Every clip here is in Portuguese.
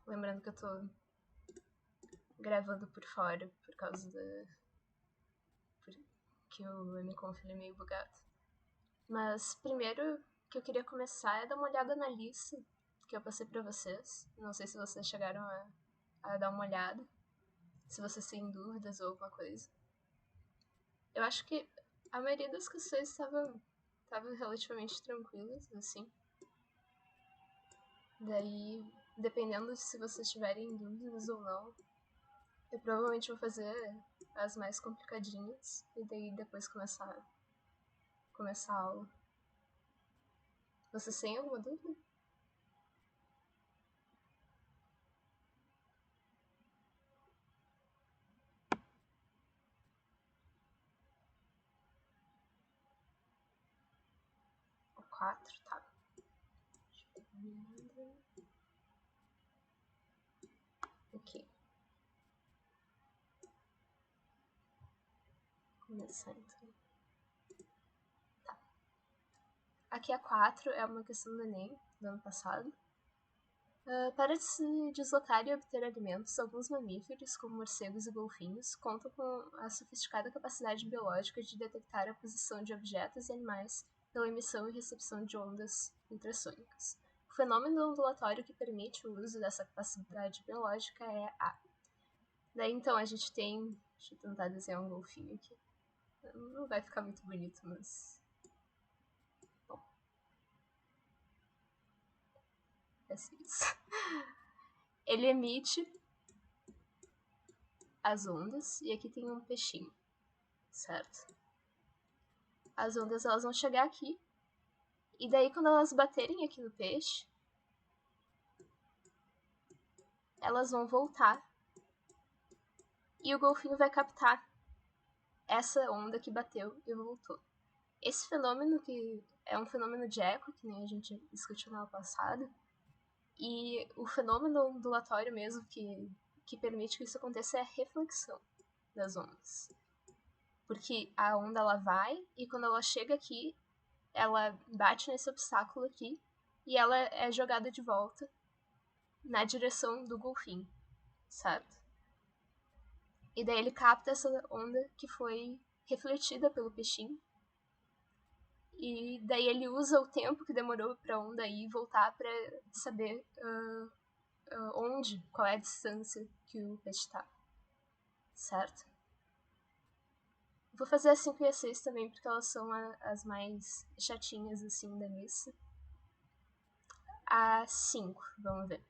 Lembrando que eu tô gravando por fora por causa que o MConf é meio bugado. Mas primeiro que eu queria começar é dar uma olhada na lista que eu passei pra vocês. Não sei se vocês chegaram a dar uma olhada, se vocês têm dúvidas ou alguma coisa. Eu acho que a maioria das questões estavam relativamente tranquilas, assim. Daí, dependendo de se vocês tiverem dúvidas ou não, eu provavelmente vou fazer as mais complicadinhas e daí depois começar a aula. Vocês têm alguma dúvida? O 4, tá. Ok. Começar então. Tá. Aqui a 4 é uma questão do Enem, do ano passado. Para se deslocar e obter alimentos, alguns mamíferos, como morcegos e golfinhos, contam com a sofisticada capacidade biológica de detectar a posição de objetos e animais pela emissão e recepção de ondas ultrassônicas. O fenômeno ondulatório que permite o uso dessa capacidade biológica é A. Daí então a gente tem... Deixa eu tentar desenhar um golfinho aqui. Não vai ficar muito bonito, mas... Bom. É isso. Ele emite as ondas e aqui tem um peixinho, certo? As ondas elas vão chegar aqui e daí quando elas baterem aqui no peixe, elas vão voltar e o golfinho vai captar essa onda que bateu e voltou. Esse fenômeno que é um fenômeno de eco, que nem a gente discutiu na aula passada, e o fenômeno ondulatório mesmo que permite que isso aconteça é a reflexão das ondas. Porque a onda ela vai e quando ela chega aqui, ela bate nesse obstáculo aqui e ela é jogada de volta na direção do golfinho, certo? E daí ele capta essa onda que foi refletida pelo peixinho e daí ele usa o tempo que demorou pra onda ir voltar pra saber onde, qual é a distância que o peixe tá, certo? Vou fazer a 5 e a 6 também, porque elas são as mais chatinhas, assim, da missa. A 5, vamos ver.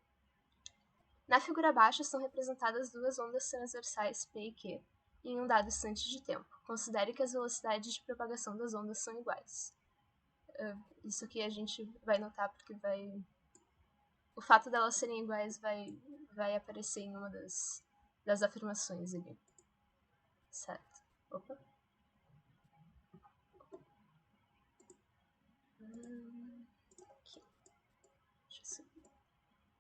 Na figura abaixo estão representadas duas ondas transversais P e Q em um dado instante de tempo. Considere que as velocidades de propagação das ondas são iguais. Isso aqui a gente vai notar porque vai... O fato delas serem iguais vai aparecer em uma das afirmações ali. Certo. Opa. Aqui. Deixa eu subir.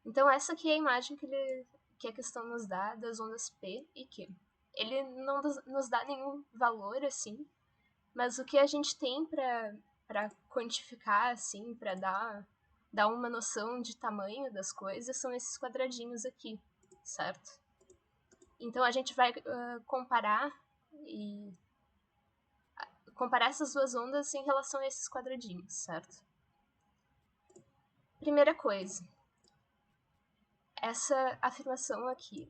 Então essa aqui é a imagem que a questão nos dá das ondas P e Q. Ele não nos dá nenhum valor, assim, mas o que a gente tem para quantificar, assim, para dar uma noção de tamanho das coisas são esses quadradinhos aqui, certo? Então a gente vai comparar essas duas ondas em relação a esses quadradinhos, certo? Primeira coisa, essa afirmação aqui,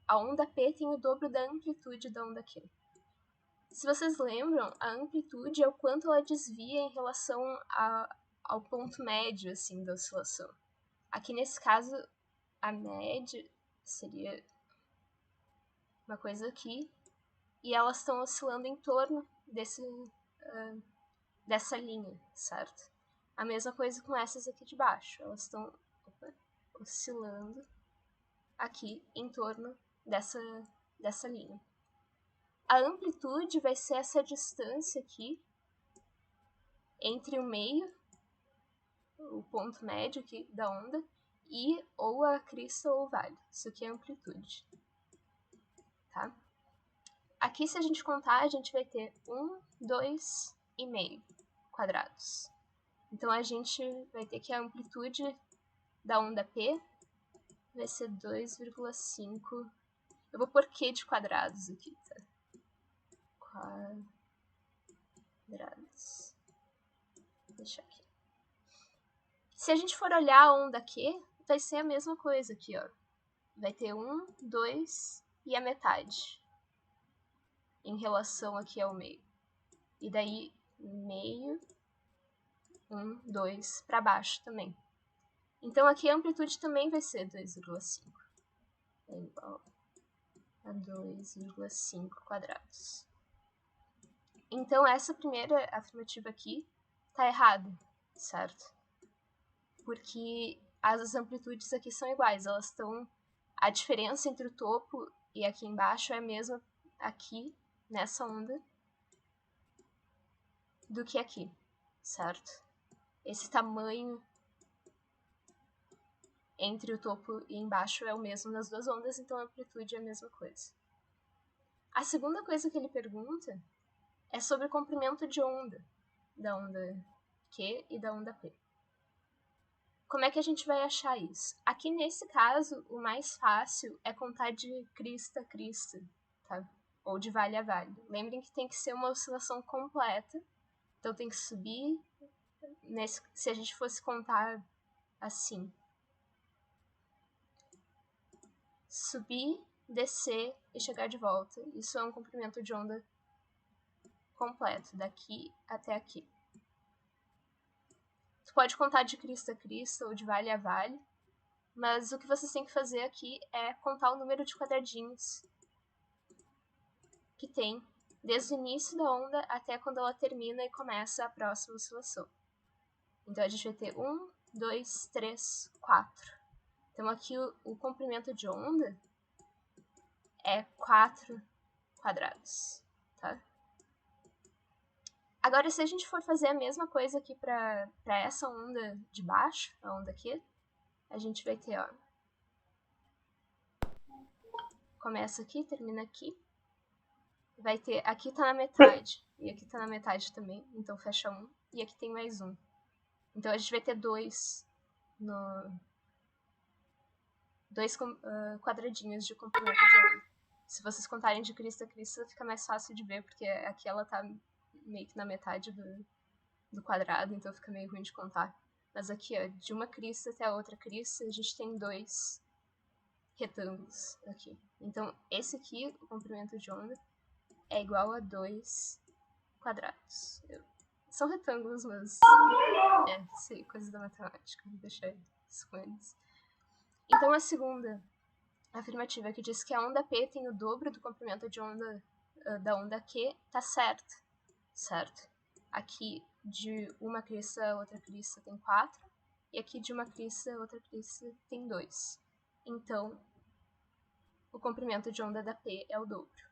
a onda P tem o dobro da amplitude da onda Q. Se vocês lembram, a amplitude é o quanto ela desvia em relação ao ponto médio, assim, da oscilação. Aqui, nesse caso, a média seria uma coisa aqui, e elas estão oscilando em torno dessa linha, certo? A mesma coisa com essas aqui de baixo, elas estão oscilando aqui em torno dessa linha. A amplitude vai ser essa distância aqui entre o meio, o ponto médio aqui da onda, e ou a crista ou o vale. Isso aqui é a amplitude. Tá? Aqui, se a gente contar, a gente vai ter 1, 2 e meio quadrados. Então, a gente vai ter que a amplitude da onda P vai ser 2,5. Eu vou pôr Q de quadrados aqui, tá? Quadrados. Vou deixar aqui. Se a gente for olhar a onda Q, vai ser a mesma coisa aqui, ó. Vai ter 1, 2 e a metade. Em relação aqui ao meio. E daí, meio, 1, 2, para baixo também. Então aqui a amplitude também vai ser 2,5. É igual a 2,5 quadrados. Então essa primeira afirmativa aqui tá errada, certo? Porque as amplitudes aqui são iguais, elas estão... A diferença entre o topo e aqui embaixo é a mesma aqui, nessa onda, do que aqui, certo? Esse tamanho entre o topo e embaixo é o mesmo nas duas ondas, então a amplitude é a mesma coisa. A segunda coisa que ele pergunta é sobre o comprimento de onda, da onda Q e da onda P. Como é que a gente vai achar isso? Aqui nesse caso, o mais fácil é contar de crista a crista, tá? Ou de vale a vale. Lembrem que tem que ser uma oscilação completa, então tem que subir, se a gente fosse contar assim. Subir, descer e chegar de volta. Isso é um comprimento de onda completo, daqui até aqui. Tu pode contar de crista a crista ou de vale a vale, mas o que vocês têm que fazer aqui é contar o número de quadradinhos que tem desde o início da onda até quando ela termina e começa a próxima oscilação. Então a gente vai ter 1, 2, 3, 4. Então aqui o comprimento de onda é 4 quadrados, tá? Agora, se a gente for fazer a mesma coisa aqui para essa onda de baixo, a onda aqui, a gente vai ter, ó, começa aqui, termina aqui, vai ter, aqui tá na metade, e aqui tá na metade também, então fecha 1, e aqui tem mais 1. Então a gente vai ter 2 quadradinhos de comprimento de onda. Se vocês contarem de crista a crista, fica mais fácil de ver, porque aqui ela tá meio que na metade do quadrado, então fica meio ruim de contar. Mas aqui, ó, de uma crista até a outra crista, a gente tem 2 retângulos aqui. Então, esse aqui, o comprimento de onda, é igual a 2 quadrados. São retângulos, mas... sei, coisas da matemática, vou deixar isso com eles. Então, a segunda afirmativa que diz que a onda P tem o dobro do comprimento de onda da onda Q, tá certo, certo? Aqui, de uma crista a outra crista tem 4, e aqui de uma crista a outra crista tem 2. Então, o comprimento de onda da P é o dobro,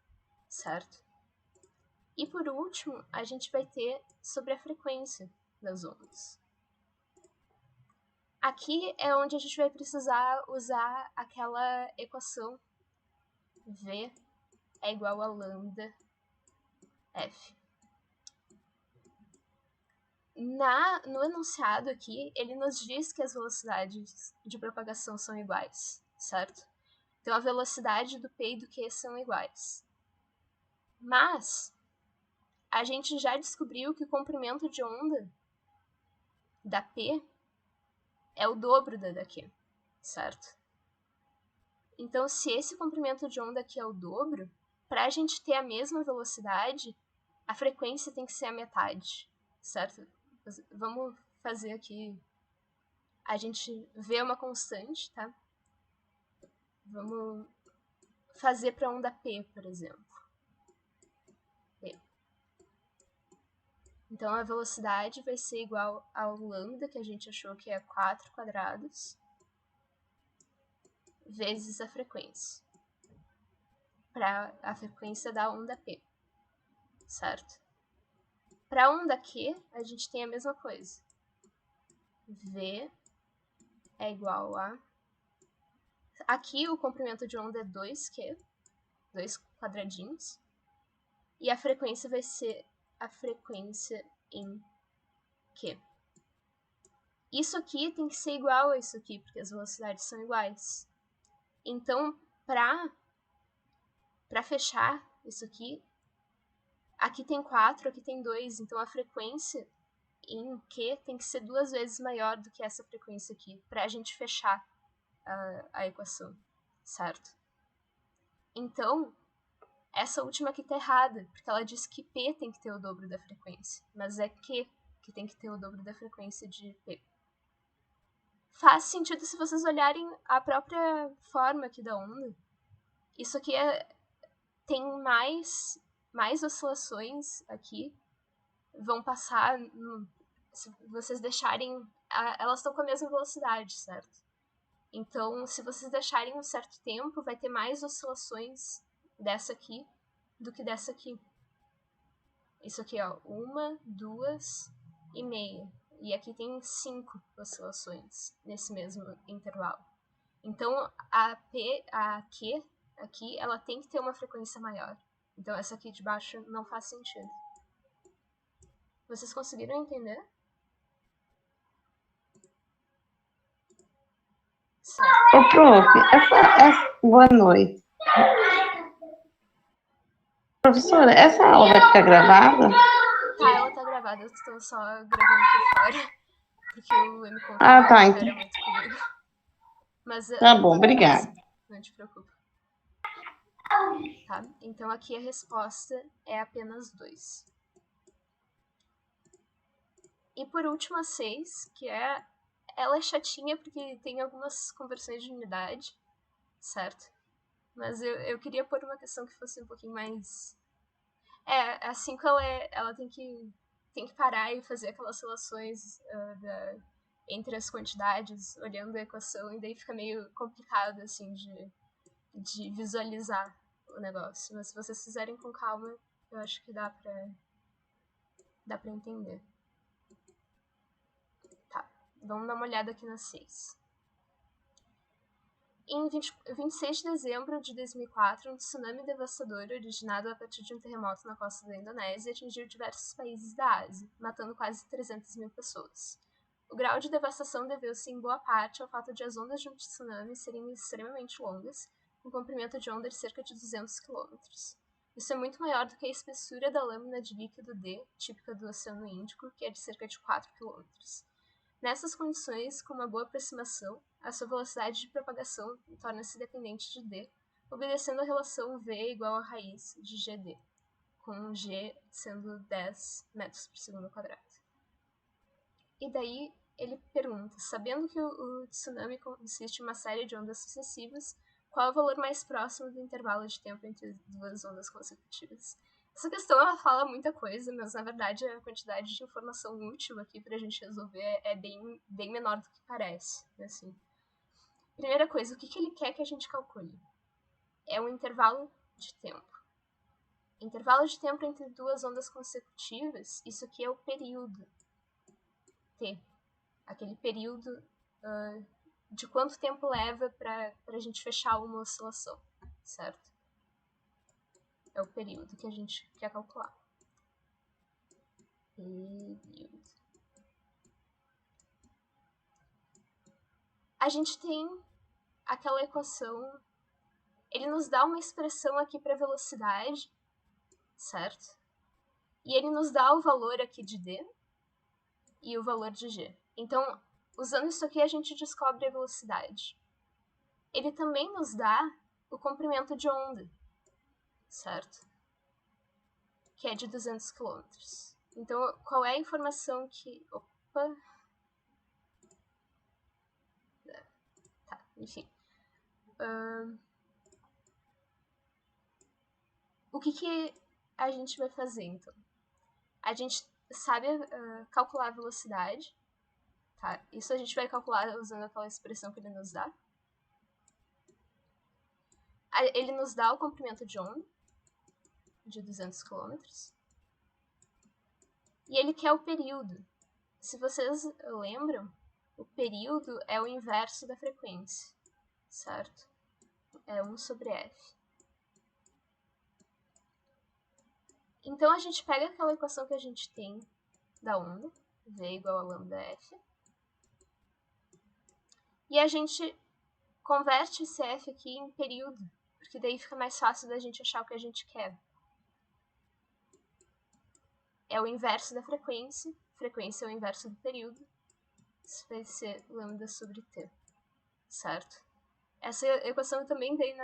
certo? E por último, a gente vai ter sobre a frequência das ondas. Aqui é onde a gente vai precisar usar aquela equação V é igual a lambda F. No enunciado aqui, ele nos diz que as velocidades de propagação são iguais, certo? Então, a velocidade do P e do Q são iguais. Mas, a gente já descobriu que o comprimento de onda da P é o dobro da Q, certo? Então, se esse comprimento de onda aqui é o dobro, para a gente ter a mesma velocidade, a frequência tem que ser a metade, certo? Vamos fazer aqui... A gente vê uma constante, tá? Vamos fazer para a onda P, por exemplo. P. Então, a velocidade vai ser igual ao lambda, que a gente achou que é 4 quadrados, vezes a frequência. Para a frequência da onda P, certo? Para a onda Q, a gente tem a mesma coisa. V é igual a... Aqui o comprimento de onda é 2Q, 2 quadradinhos, e a frequência vai ser a frequência em Q. Isso aqui tem que ser igual a isso aqui, porque as velocidades são iguais. Então, para fechar isso aqui tem 4, aqui tem 2, então a frequência em Q tem que ser 2 vezes maior do que essa frequência aqui, para a gente fechar a equação, certo? Então, essa última aqui tá errada, porque ela diz que P tem que ter o dobro da frequência, mas é Q que tem que ter o dobro da frequência de P. Faz sentido se vocês olharem a própria forma aqui da onda. Isso aqui tem mais oscilações aqui, vão passar, se vocês deixarem, elas estão com a mesma velocidade, certo? Então, se vocês deixarem um certo tempo, vai ter mais oscilações dessa aqui do que dessa aqui. Isso aqui, ó, 1, 2 e meia. E aqui tem 5 oscilações nesse mesmo intervalo. Então, a Q aqui, ela tem que ter uma frequência maior. Então, essa aqui de baixo não faz sentido. Vocês conseguiram entender? Certo. Ô, prof, boa noite. Professora, essa aula vai ficar gravada? Tá, ela tá gravada, eu estou só gravando por fora, porque o M-Conf tá, não era muito comigo. Mas tá bom, obrigada. Não te preocupe. Tá? Então aqui a resposta é apenas 2. E por último a 6, que ela é chatinha porque tem algumas conversões de unidade, certo? Mas eu queria pôr uma questão que fosse um pouquinho mais... a 5 ela tem que parar e fazer aquelas relações entre as quantidades, olhando a equação, e daí fica meio complicado, assim, de visualizar o negócio. Mas se vocês fizerem com calma, eu acho que dá pra entender. Tá, vamos dar uma olhada aqui na 6. Em 26 de dezembro de 2004, um tsunami devastador originado a partir de um terremoto na costa da Indonésia atingiu diversos países da Ásia, matando quase 300 mil pessoas. O grau de devastação deveu-se em boa parte ao fato de as ondas de um tsunami serem extremamente longas, com comprimento de onda de cerca de 200 km. Isso é muito maior do que a espessura da lâmina de líquido D, típica do Oceano Índico, que é de cerca de 4 km. Nessas condições, com uma boa aproximação, a sua velocidade de propagação torna-se dependente de D, obedecendo a relação V igual a raiz de GD, com G sendo 10 metros por segundo quadrado. E daí ele pergunta, sabendo que o tsunami consiste em uma série de ondas sucessivas, qual é o valor mais próximo do intervalo de tempo entre duas ondas consecutivas? Essa questão ela fala muita coisa, mas na verdade a quantidade de informação útil aqui pra gente resolver é bem menor do que parece, assim. Primeira coisa, o que ele quer que a gente calcule? É um intervalo de tempo. Intervalo de tempo entre duas ondas consecutivas, isso aqui é o período T. Aquele período de quanto tempo leva pra gente fechar uma oscilação, certo? É o período que a gente quer calcular. Período. A gente tem aquela equação, ele nos dá uma expressão aqui para velocidade, certo? E ele nos dá o valor aqui de D e o valor de G. Então, usando isso aqui, a gente descobre a velocidade. Ele também nos dá o comprimento de onda, certo? Que é de 200 km. Então, qual é a informação que... Opa! Tá, enfim. O que a gente vai fazer, então? A gente sabe calcular a velocidade, tá? Isso a gente vai calcular usando aquela expressão que ele nos dá. Ele nos dá o comprimento de onda, de 200 km. E ele quer o período. Se vocês lembram, o período é o inverso da frequência, certo? É 1 sobre F. Então a gente pega aquela equação que a gente tem da onda, V igual a lambda F, e a gente converte esse f aqui em período, porque daí fica mais fácil da gente achar o que a gente quer. É o inverso da frequência. Frequência é o inverso do período. Isso vai ser lambda sobre t, certo? Essa equação eu também dei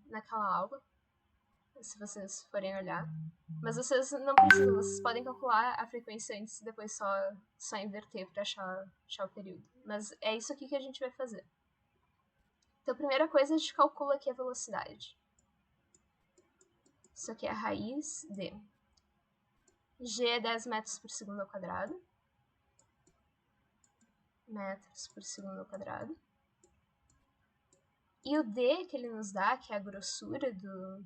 naquela aula, se vocês forem olhar. Mas vocês não precisam, vocês podem calcular a frequência antes e depois só inverter para achar o período. Mas é isso aqui que a gente vai fazer. Então, a primeira coisa, a gente calcula aqui a velocidade. Isso aqui é a raiz de g é 10 metros por segundo ao quadrado. Metros por segundo ao quadrado. E o d que ele nos dá, que é a grossura do...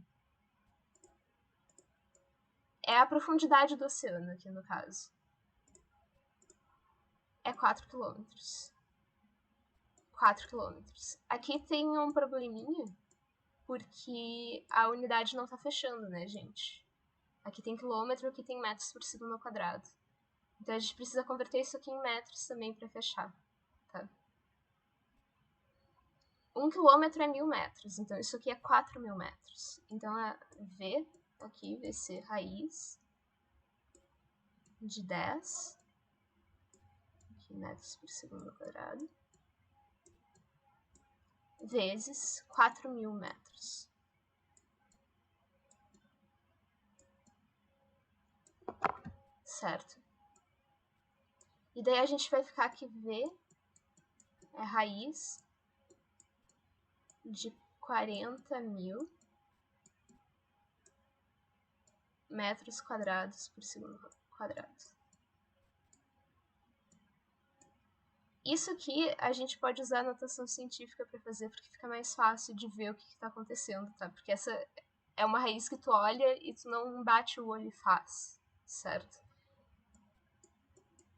é a profundidade do oceano aqui no caso. É 4 km. 4 km. Aqui tem um probleminha, porque a unidade não tá fechando, né, gente? Aqui tem quilômetro, aqui tem metros por segundo ao quadrado. Então a gente precisa converter isso aqui em metros também para fechar, tá? 1 quilômetro é 1000 metros, então isso aqui é 4.000 metros. Então a V aqui vai ser raiz de 10 aqui, metros por segundo ao quadrado vezes 4.000 metros. Certo? E daí a gente vai ficar que V é raiz de 40.000 metros quadrados por segundo quadrado. Isso aqui a gente pode usar a notação científica para fazer, porque fica mais fácil de ver o que está acontecendo, tá? Porque essa é uma raiz que tu olha e tu não bate o olho e faz, certo?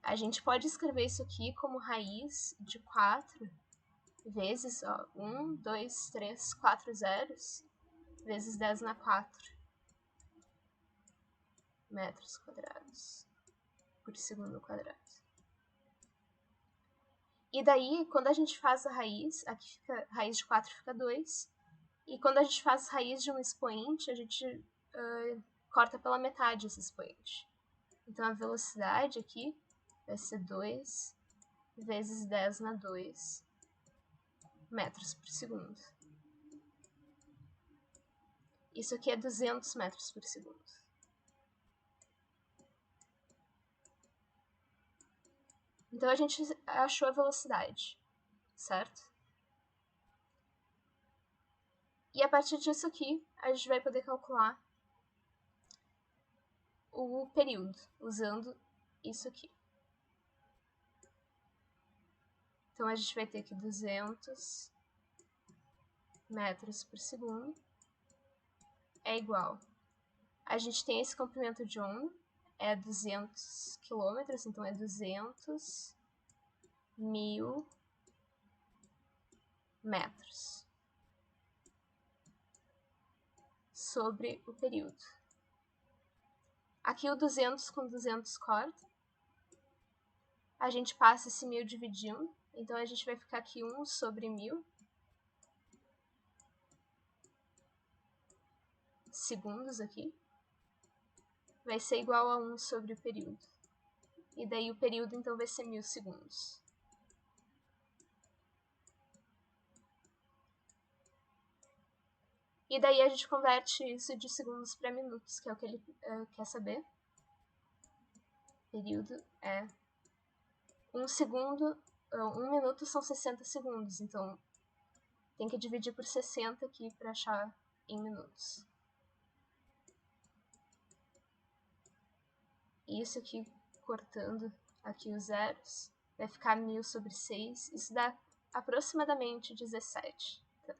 A gente pode escrever isso aqui como raiz de 4 vezes, ó, 1, 2, 3, 4 zeros, vezes 10 na 4 metros quadrados por segundo quadrado. E daí, quando a gente faz a raiz, aqui fica, raiz de 4 fica 2, e quando a gente faz raiz de um expoente, a gente corta pela metade esse expoente. Então a velocidade aqui vai ser 2 vezes 10 na 2 metros por segundo. Isso aqui é 200 metros por segundo. Então a gente achou a velocidade, certo? E a partir disso aqui, a gente vai poder calcular o período, usando isso aqui. Então a gente vai ter aqui 200 metros por segundo é igual. A gente tem esse comprimento de onda, é 200 quilômetros, então é 200.000 metros sobre o período. Aqui o 200 com 200 corta. A gente passa esse 1000 dividindo, então a gente vai ficar aqui 1 sobre 1000 segundos aqui. Vai ser igual a 1 sobre o período. E daí o período então vai ser 1000 segundos. E daí a gente converte isso de segundos para minutos, que é o que ele quer saber. Período é 1 segundo, 1 minuto são 60 segundos, então tem que dividir por 60 aqui para achar em minutos. Isso aqui, cortando aqui os zeros, vai ficar 1000 sobre 6, isso dá aproximadamente 17. Tá?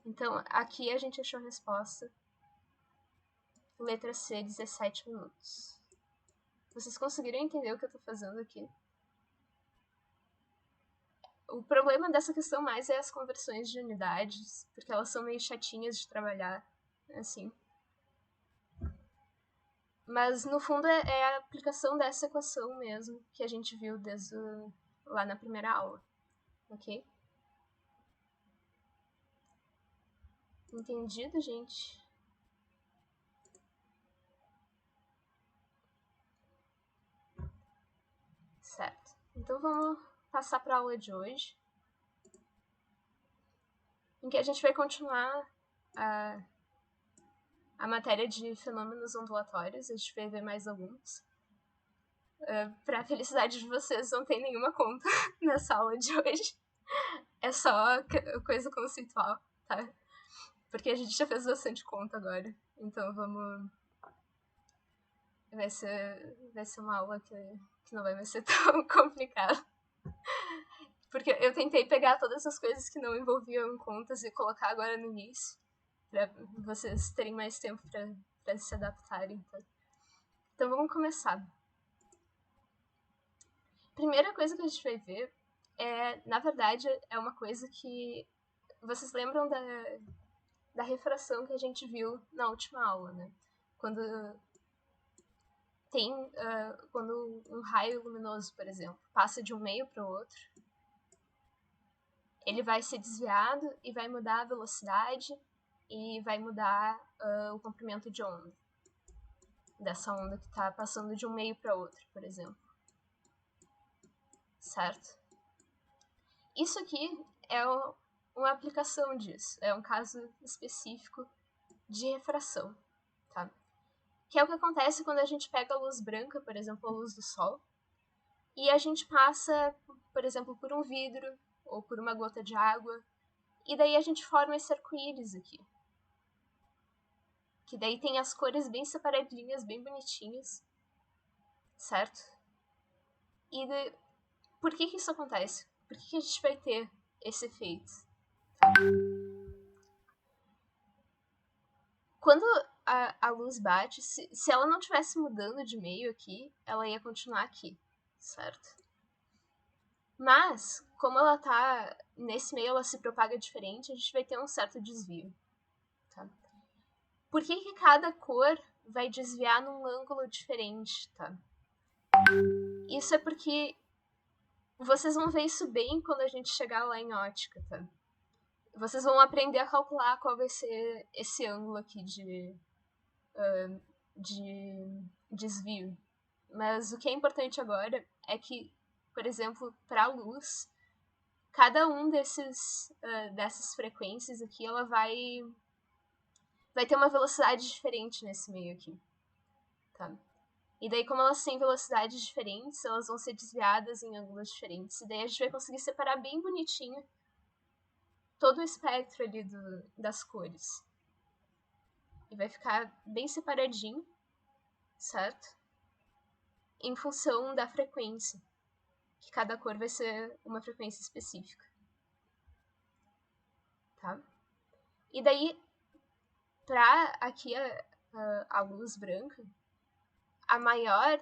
Então, aqui a gente achou a resposta. Letra C, 17 minutos. Vocês conseguiram entender o que eu estou fazendo aqui? O problema dessa questão mais é as conversões de unidades, porque elas são meio chatinhas de trabalhar, assim. Mas, no fundo, é a aplicação dessa equação mesmo que a gente viu desde lá na primeira aula, ok? Entendido, gente? Certo. Então, vamos passar para a aula de hoje, em que a gente vai continuar a matéria de fenômenos ondulatórios. A gente vai ver mais alguns. Para a felicidade de vocês, não tem nenhuma conta nessa aula de hoje. É só coisa conceitual, tá? Porque a gente já fez bastante conta agora. Então vamos... Vai ser uma aula que não vai ser tão complicada. Porque eu tentei pegar todas as coisas que não envolviam contas e colocar agora no início, pra vocês terem mais tempo pra se adaptarem. Tá? Então vamos começar. Primeira coisa que a gente vai ver na verdade, é uma coisa que... Vocês lembram da refração que a gente viu na última aula, né? Quando quando um raio luminoso, por exemplo, passa de um meio para o outro, ele vai ser desviado e vai mudar a velocidade e vai mudar o comprimento de onda dessa onda que está passando de um meio para outro, por exemplo. Certo? Isso aqui é uma aplicação disso, é um caso específico de refração, tá? Que é o que acontece quando a gente pega a luz branca, por exemplo, a luz do sol, e a gente passa, por exemplo, por um vidro ou por uma gota de água, e daí a gente forma esse arco-íris aqui. Que daí tem as cores bem separadinhas, bem bonitinhas, certo? E por que isso acontece? Por que a gente vai ter esse efeito? Tá? Quando a luz bate, se ela não estivesse mudando de meio aqui, ela ia continuar aqui, certo? Mas, como ela tá nesse meio, ela se propaga diferente, a gente vai ter um certo desvio. Tá? Por que cada cor vai desviar num ângulo diferente? Tá? Isso é porque vocês vão ver isso bem quando a gente chegar lá em ótica. Tá? Vocês vão aprender a calcular qual vai ser esse ângulo aqui de desvio. Mas o que é importante agora é que, por exemplo, para a luz, cada um dessas frequências aqui, ela vai ter uma velocidade diferente nesse meio aqui. Tá? E daí, como elas têm velocidades diferentes, elas vão ser desviadas em ângulos diferentes. E daí a gente vai conseguir separar bem bonitinho todo o espectro ali das cores. E vai ficar bem separadinho, certo? Em função da frequência. Que cada cor vai ser uma frequência específica. Tá? E daí, para aqui a luz branca, o maior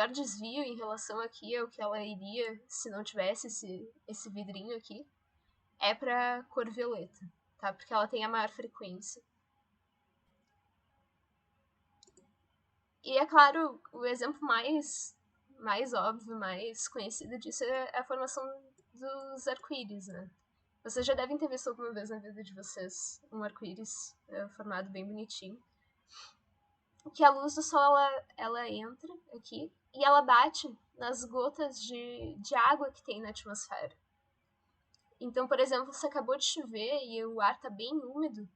desvio em relação aqui ao que ela iria se não tivesse esse vidrinho aqui, é para cor violeta, tá? Porque ela tem a maior frequência. E é claro, o exemplo mais óbvio, mais conhecido disso é a formação dos arco-íris, né? Vocês já devem ter visto alguma vez na vida de vocês um arco-íris formado bem bonitinho. Que a luz do sol, ela entra aqui e ela bate nas gotas de água que tem na atmosfera. Então, por exemplo, se acabou de chover e o ar está bem úmido,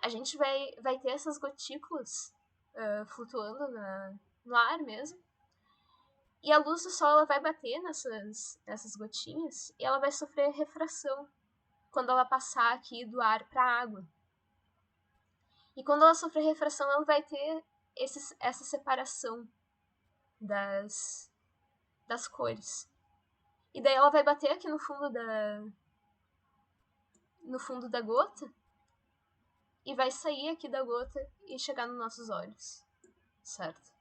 a gente vai ter essas gotículas flutuando no ar mesmo. E a luz do sol ela vai bater nessas gotinhas e ela vai sofrer refração quando ela passar aqui do ar para a água. E quando ela sofrer refração, ela vai ter essa separação das cores. E daí ela vai bater aqui no fundo da gota e vai sair aqui da gota e chegar nos nossos olhos, certo?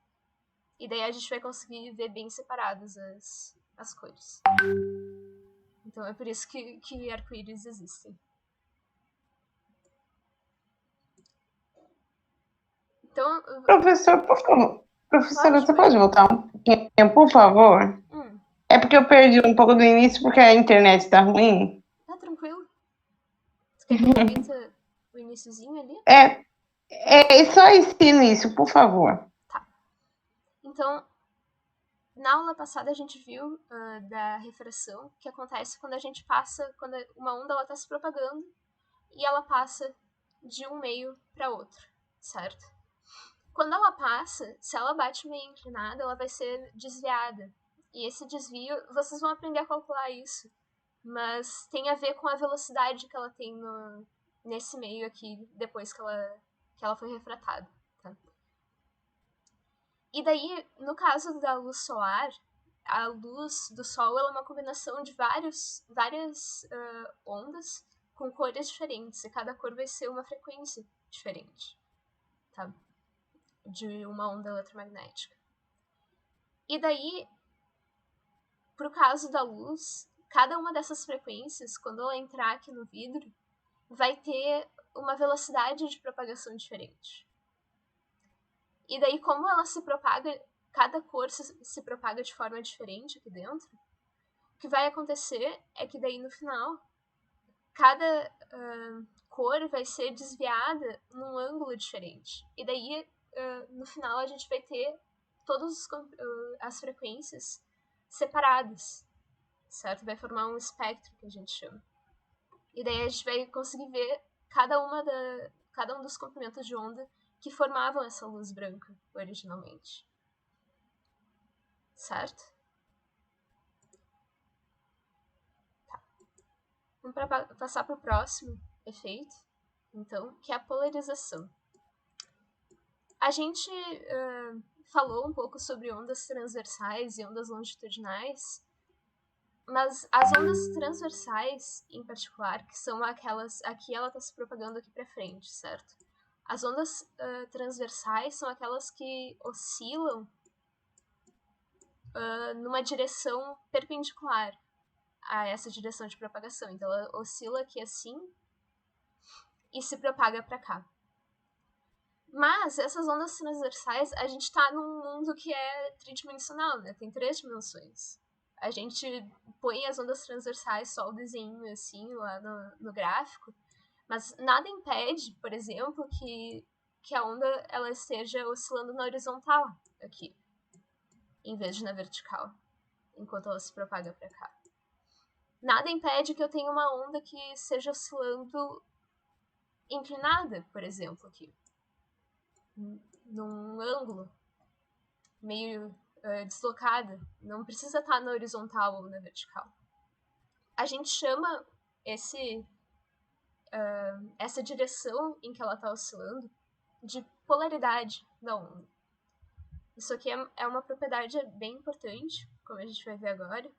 E daí a gente vai conseguir ver bem separadas as cores. Então é por isso que arco-íris existem. Então, Professor, por favor. Professora, você pode. pode voltar um pouquinho, por favor? Hum, É porque eu perdi um pouco do início porque a internet tá ruim. tá tranquilo. Tu quer que eu repita o iniciozinho ali? É só esse início, por favor. Tá. Então, na aula passada a gente viu da refração, que acontece quando a gente passa, quando uma onda ela tá se propagando e ela passa de um meio para outro, certo? Quando ela passa, se ela bate meio inclinada, ela vai ser desviada. E esse desvio, vocês vão aprender a calcular isso, mas tem a ver com a velocidade que ela tem nesse meio aqui, depois que ela foi refratada. Tá? E daí, no caso da luz solar, a luz do Sol é uma combinação de várias ondas com cores diferentes, e cada cor vai ser uma frequência diferente, tá? De uma onda eletromagnética. E daí, pro caso da luz, cada uma dessas frequências, quando ela entrar aqui no vidro, vai ter uma velocidade de propagação diferente. E daí, como ela se propaga, cada cor se propaga de forma diferente aqui dentro, o que vai acontecer é que daí no final, cada cor vai ser desviada num ângulo diferente. E daí, no final, a gente vai ter todas as frequências separadas, certo? Vai formar um espectro, que a gente chama. E daí a gente vai conseguir ver cada um dos comprimentos de onda que formavam essa luz branca originalmente. Certo? Tá. Vamos passar para o próximo efeito, então, que é a polarização. A gente falou um pouco sobre ondas transversais e ondas longitudinais, mas as ondas transversais, em particular, que são aquelas... Aqui ela está se propagando aqui para frente, certo? As ondas transversais são aquelas que oscilam numa direção perpendicular a essa direção de propagação. Então, ela oscila aqui assim e se propaga para cá. Mas essas ondas transversais, a gente está num mundo que é tridimensional, né? Tem 3 dimensões. A gente põe as ondas transversais, só o desenho assim lá no gráfico, mas nada impede, por exemplo, que a onda ela esteja oscilando na horizontal aqui, em vez de na vertical, enquanto ela se propaga para cá. Nada impede que eu tenha uma onda que seja oscilando inclinada, por exemplo, aqui, num ângulo meio deslocada. Não precisa estar na horizontal ou na vertical. A gente chama essa direção em que ela está oscilando de polaridade da onda. Isso aqui é uma propriedade bem importante, como a gente vai ver agora,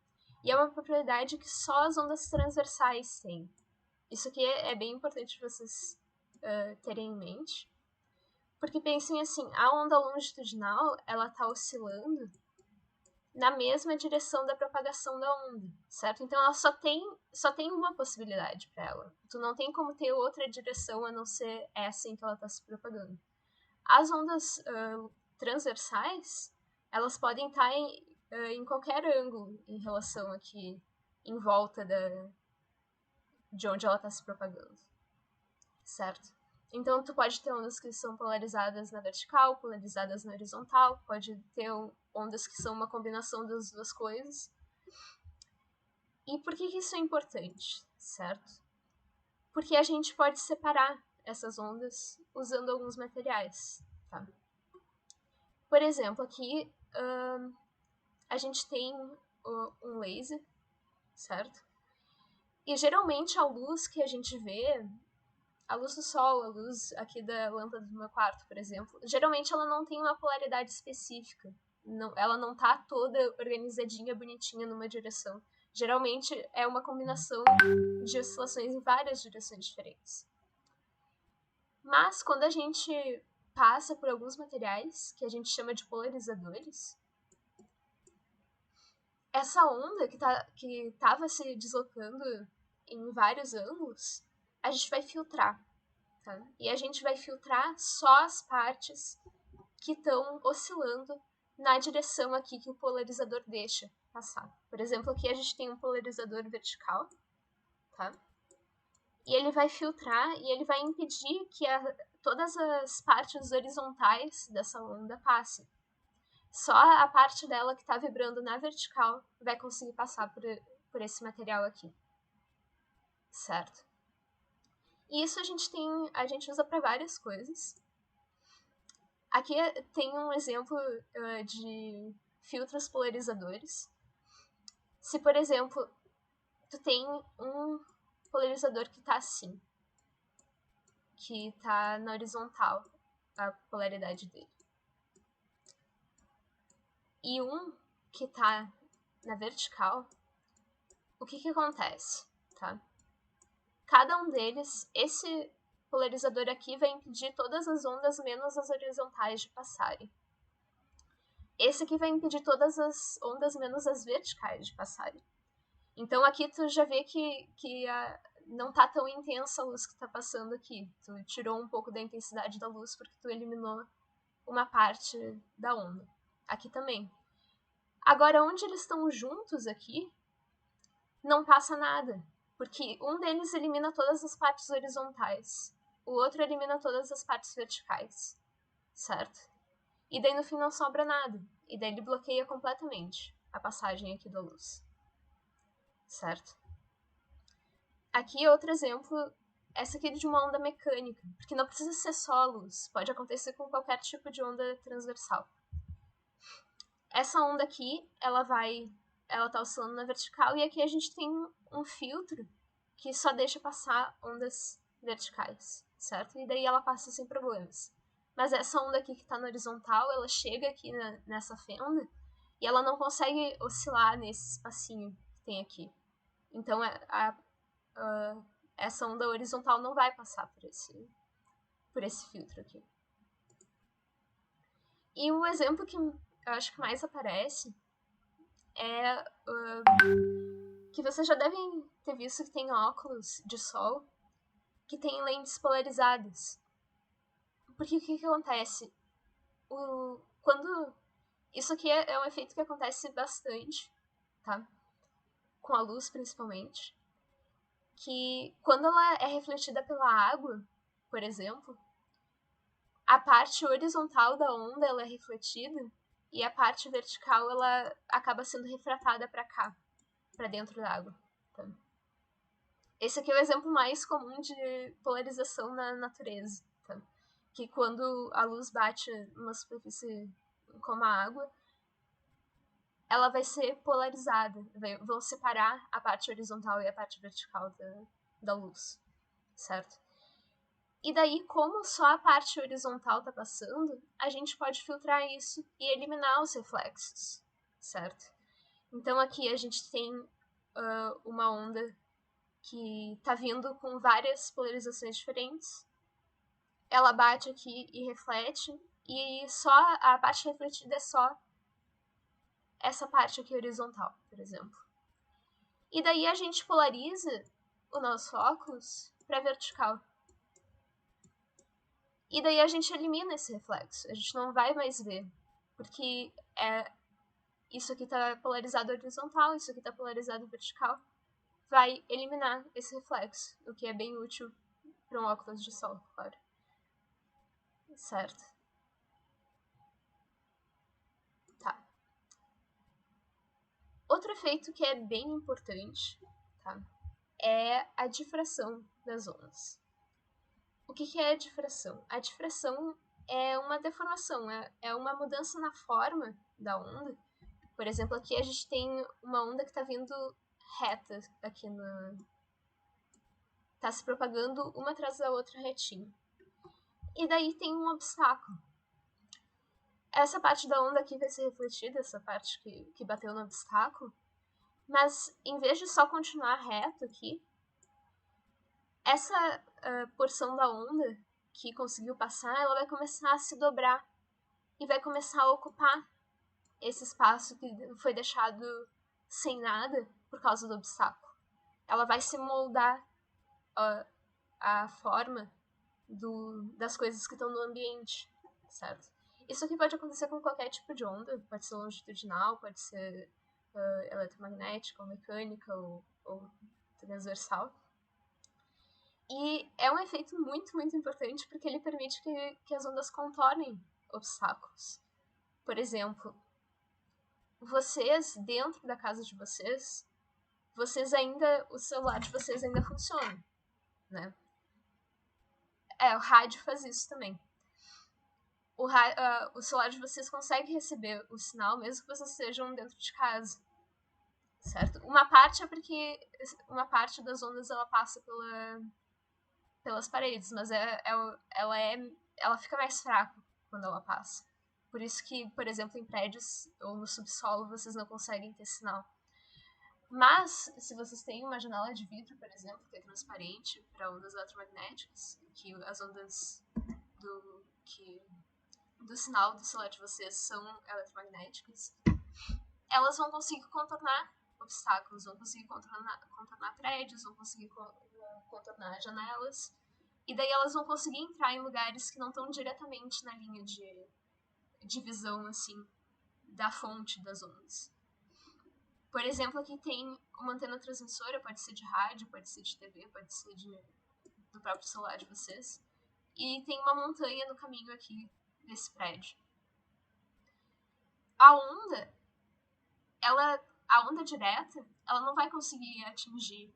e é uma propriedade que só as ondas transversais têm. Isso aqui é bem importante vocês terem em mente, porque pensem assim, a onda longitudinal ela está oscilando na mesma direção da propagação da onda, certo? Então ela só tem uma possibilidade para ela. Tu não tem como ter outra direção a não ser essa em que ela está se propagando. As ondas transversais, elas podem estar em qualquer ângulo em relação aqui, em volta de onde ela está se propagando, certo? Então, tu pode ter ondas que são polarizadas na vertical, polarizadas na horizontal, pode ter ondas que são uma combinação das duas coisas. E por que isso é importante, certo? Porque a gente pode separar essas ondas usando alguns materiais, tá? Por exemplo, aqui a gente tem um laser, certo? E geralmente a luz que a gente vê, a luz do sol, a luz aqui da lâmpada do meu quarto, por exemplo, geralmente ela não tem uma polaridade específica. Ela não tá toda organizadinha, bonitinha numa direção. Geralmente é uma combinação de oscilações em várias direções diferentes. Mas quando a gente passa por alguns materiais, que a gente chama de polarizadores, essa onda que estava se deslocando em vários ângulos, a gente vai filtrar. tá? E a gente vai filtrar só as partes que estão oscilando na direção aqui que o polarizador deixa passar. Por exemplo, aqui a gente tem um polarizador vertical, tá? E ele vai filtrar e ele vai impedir que todas as partes horizontais dessa onda passem. Só a parte dela que está vibrando na vertical vai conseguir passar por esse material aqui, certo? E isso a gente usa para várias coisas. Aqui tem um exemplo de filtros polarizadores. Se, por exemplo, tu tem um polarizador que está assim, que está na horizontal, a polaridade dele, e um que está na vertical, o que acontece, tá? Cada um deles, esse polarizador aqui vai impedir todas as ondas menos as horizontais de passarem. Esse aqui vai impedir todas as ondas menos as verticais de passarem. Então aqui tu já vê que não tá tão intensa a luz que tá passando aqui. Tu tirou um pouco da intensidade da luz porque tu eliminou uma parte da onda. Aqui também. Agora, onde eles estão juntos aqui, não passa nada. Porque um deles elimina todas as partes horizontais. O outro elimina todas as partes verticais. Certo? E daí no fim não sobra nada. E daí ele bloqueia completamente a passagem aqui da luz. Certo? Aqui outro exemplo, essa aqui é de uma onda mecânica, porque não precisa ser só a luz, pode acontecer com qualquer tipo de onda transversal. Essa onda aqui, ela tá oscilando na vertical, e aqui a gente tem um filtro que só deixa passar ondas verticais, certo? E daí ela passa sem problemas. Mas essa onda aqui que tá na horizontal, ela chega aqui nessa fenda, e ela não consegue oscilar nesse espacinho que tem aqui. Então, essa onda horizontal não vai passar por esse filtro aqui. E o exemplo que eu acho que mais aparece é que vocês já devem ter visto que tem óculos de sol que tem lentes polarizadas. Porque o que acontece? Isso aqui é um efeito que acontece bastante, tá? Com a luz, principalmente. Que quando ela é refletida pela água, por exemplo, a parte horizontal da onda ela é refletida e a parte vertical ela acaba sendo refratada para cá, para dentro da água. Tá? Esse aqui é o exemplo mais comum de polarização na natureza. Tá? Que quando a luz bate numa superfície como a água, ela vai ser polarizada, vão separar a parte horizontal e a parte vertical da luz, certo? E daí, como só a parte horizontal tá passando, a gente pode filtrar isso e eliminar os reflexos, certo? Então aqui a gente tem uma onda que tá vindo com várias polarizações diferentes. Ela bate aqui e reflete, e só a parte refletida é só essa parte aqui horizontal, por exemplo. E daí a gente polariza o nosso óculos para vertical. E daí a gente elimina esse reflexo, a gente não vai mais ver, porque isso aqui está polarizado horizontal, isso aqui está polarizado vertical, vai eliminar esse reflexo, o que é bem útil para um óculos de sol, claro. Certo. Tá. Outro efeito que é bem importante, tá, é a difração das ondas. O que é a difração? A difração é uma deformação, é uma mudança na forma da onda. Por exemplo, aqui a gente tem uma onda que está vindo reta aqui tá se propagando uma atrás da outra retinho. E daí tem um obstáculo. Essa parte da onda aqui vai ser refletida, essa parte que bateu no obstáculo, mas em vez de só continuar reto aqui, essa porção da onda que conseguiu passar, ela vai começar a se dobrar e vai começar a ocupar esse espaço que foi deixado sem nada por causa do obstáculo. Ela vai se moldar a forma das coisas que estão no ambiente, certo? Isso aqui pode acontecer com qualquer tipo de onda, pode ser longitudinal, pode ser eletromagnética, ou mecânica, ou transversal. E é um efeito muito, muito importante porque ele permite que as ondas contornem obstáculos. Por exemplo, vocês, dentro da casa de vocês o celular de vocês ainda funciona, né? O rádio faz isso também. O celular de vocês consegue receber o sinal mesmo que vocês estejam dentro de casa, certo? Uma parte é porque uma parte das ondas ela passa pelas paredes, mas ela fica mais fraca quando ela passa. Por isso que, por exemplo, em prédios ou no subsolo vocês não conseguem ter sinal. Mas, se vocês têm uma janela de vidro, por exemplo, que é transparente para ondas eletromagnéticas, que as ondas do sinal do celular de vocês são eletromagnéticas, elas vão conseguir contornar obstáculos, vão conseguir contornar prédios, vão conseguir contornar janelas, e daí elas vão conseguir entrar em lugares que não estão diretamente na linha de visão, assim, da fonte das ondas. Por exemplo, aqui tem uma antena transmissora, pode ser de rádio, pode ser de TV, pode ser do próprio celular de vocês. E tem uma montanha no caminho aqui desse prédio. A onda direta, ela não vai conseguir atingir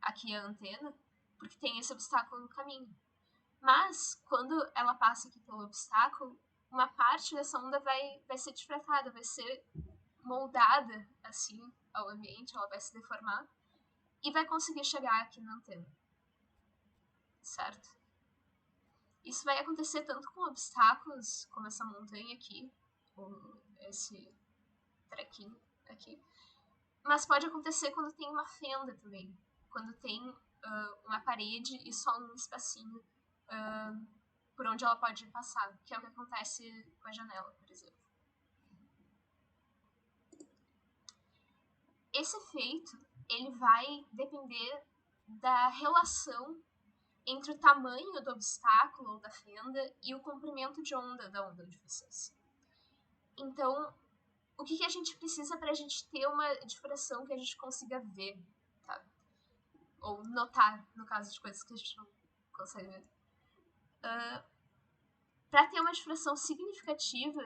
aqui a antena, porque tem esse obstáculo no caminho. Mas, quando ela passa aqui pelo obstáculo, uma parte dessa onda vai ser difratada, vai ser moldada assim ao ambiente, ela vai se deformar e vai conseguir chegar aqui na antena, certo? Isso vai acontecer tanto com obstáculos como essa montanha aqui, ou esse trequinho aqui, mas pode acontecer quando tem uma fenda também, quando tem uma parede e só um espacinho por onde ela pode passar, que é o que acontece com a janela, por exemplo. Esse efeito, ele vai depender da relação entre o tamanho do obstáculo ou da fenda e o comprimento de onda da onda de vocês. Então, o que a gente precisa para a gente ter uma difração que a gente consiga ver, tá? Ou notar, no caso de coisas que a gente não consegue ver. Para ter uma difração significativa,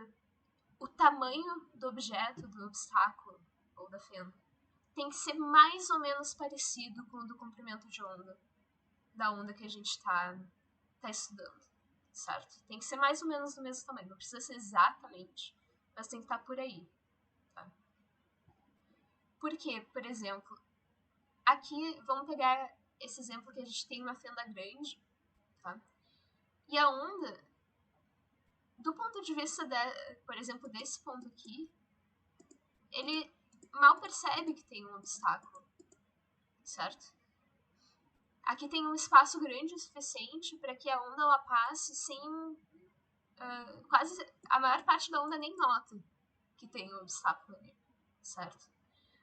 o tamanho do objeto, do obstáculo ou da fenda, tem que ser mais ou menos parecido com o do comprimento de onda, da onda que a gente está estudando, certo? Tem que ser mais ou menos do mesmo tamanho, não precisa ser exatamente, mas tem que estar por aí, tá? Porque, por exemplo, aqui, vamos pegar esse exemplo que a gente tem uma fenda grande, tá? E a onda, do ponto de vista, por exemplo, desse ponto aqui, ele mal percebe que tem um obstáculo, certo? Aqui tem um espaço grande o suficiente para que a onda ela passe sem... quase a maior parte da onda nem nota que tem um obstáculo ali, certo?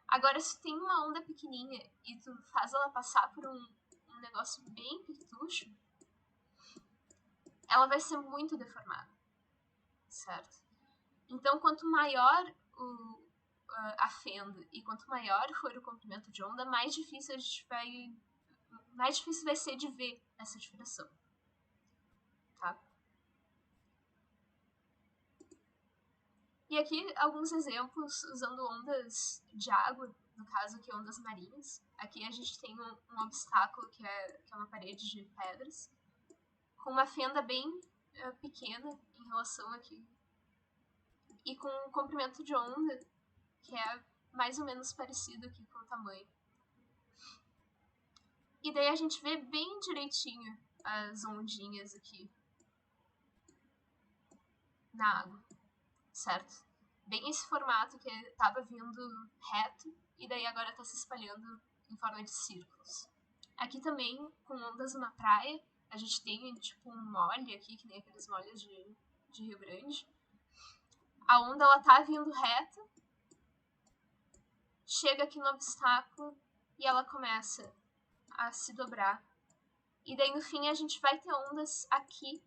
Agora, se tem uma onda pequenininha e tu faz ela passar por um negócio bem pitucho, ela vai ser muito deformada, certo? Então, quanto maior a fenda e quanto maior for o comprimento de onda, mais difícil vai ser de ver essa difração, tá? E aqui alguns exemplos usando ondas de água, no caso aqui ondas marinhas. Aqui a gente tem um obstáculo que é uma parede de pedras, com uma fenda bem pequena em relação aqui, e com um comprimento de onda que é mais ou menos parecido aqui com o tamanho. E daí a gente vê bem direitinho as ondinhas aqui na água, certo? Bem esse formato que estava vindo reto e daí agora está se espalhando em forma de círculos. Aqui também, com ondas na praia, a gente tem tipo um mole aqui, que nem aqueles moles de Rio Grande. A onda ela tá vindo reta, chega aqui no obstáculo e ela começa a se dobrar E daí, no fim, a gente vai ter ondas aqui,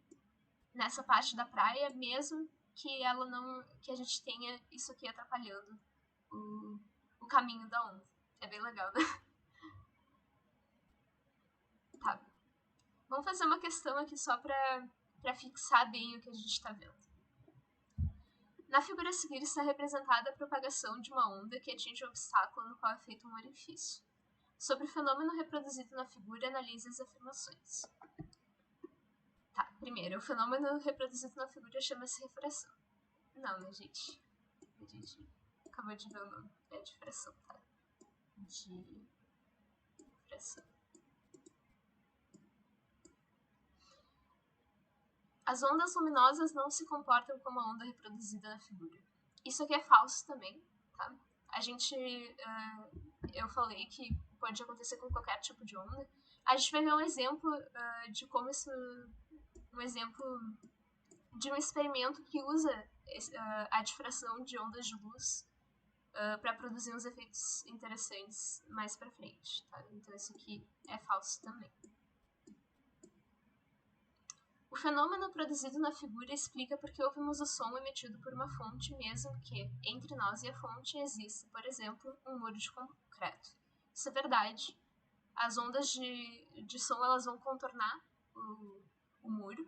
nessa parte da praia, mesmo que ela não, que a gente tenha isso aqui atrapalhando o caminho da onda. É bem legal, né? Tá. Vamos fazer uma questão aqui só para fixar bem o que a gente está vendo. Na figura a seguir está representada a propagação de uma onda que atinge um obstáculo no qual é feito um orifício. Sobre o fenômeno reproduzido na figura, analise as afirmações. Tá, primeiro, o fenômeno reproduzido na figura chama-se refração. Não, né, gente? A gente acabou de ver o nome. É difração, tá? Difração. As ondas luminosas não se comportam como a onda reproduzida na figura. Isso aqui é falso também, tá? A gente... eu falei que pode acontecer com qualquer tipo de onda. A gente vai ver um exemplo de como isso... Um exemplo de um experimento que usa a difração de ondas de luz para produzir uns efeitos interessantes mais pra frente, tá? Então isso aqui é falso também. O fenômeno produzido na figura explica por que ouvimos o som emitido por uma fonte, mesmo que, entre nós e a fonte, exista, por exemplo, um muro de concreto. Isso é verdade. As ondas de som elas vão contornar o muro,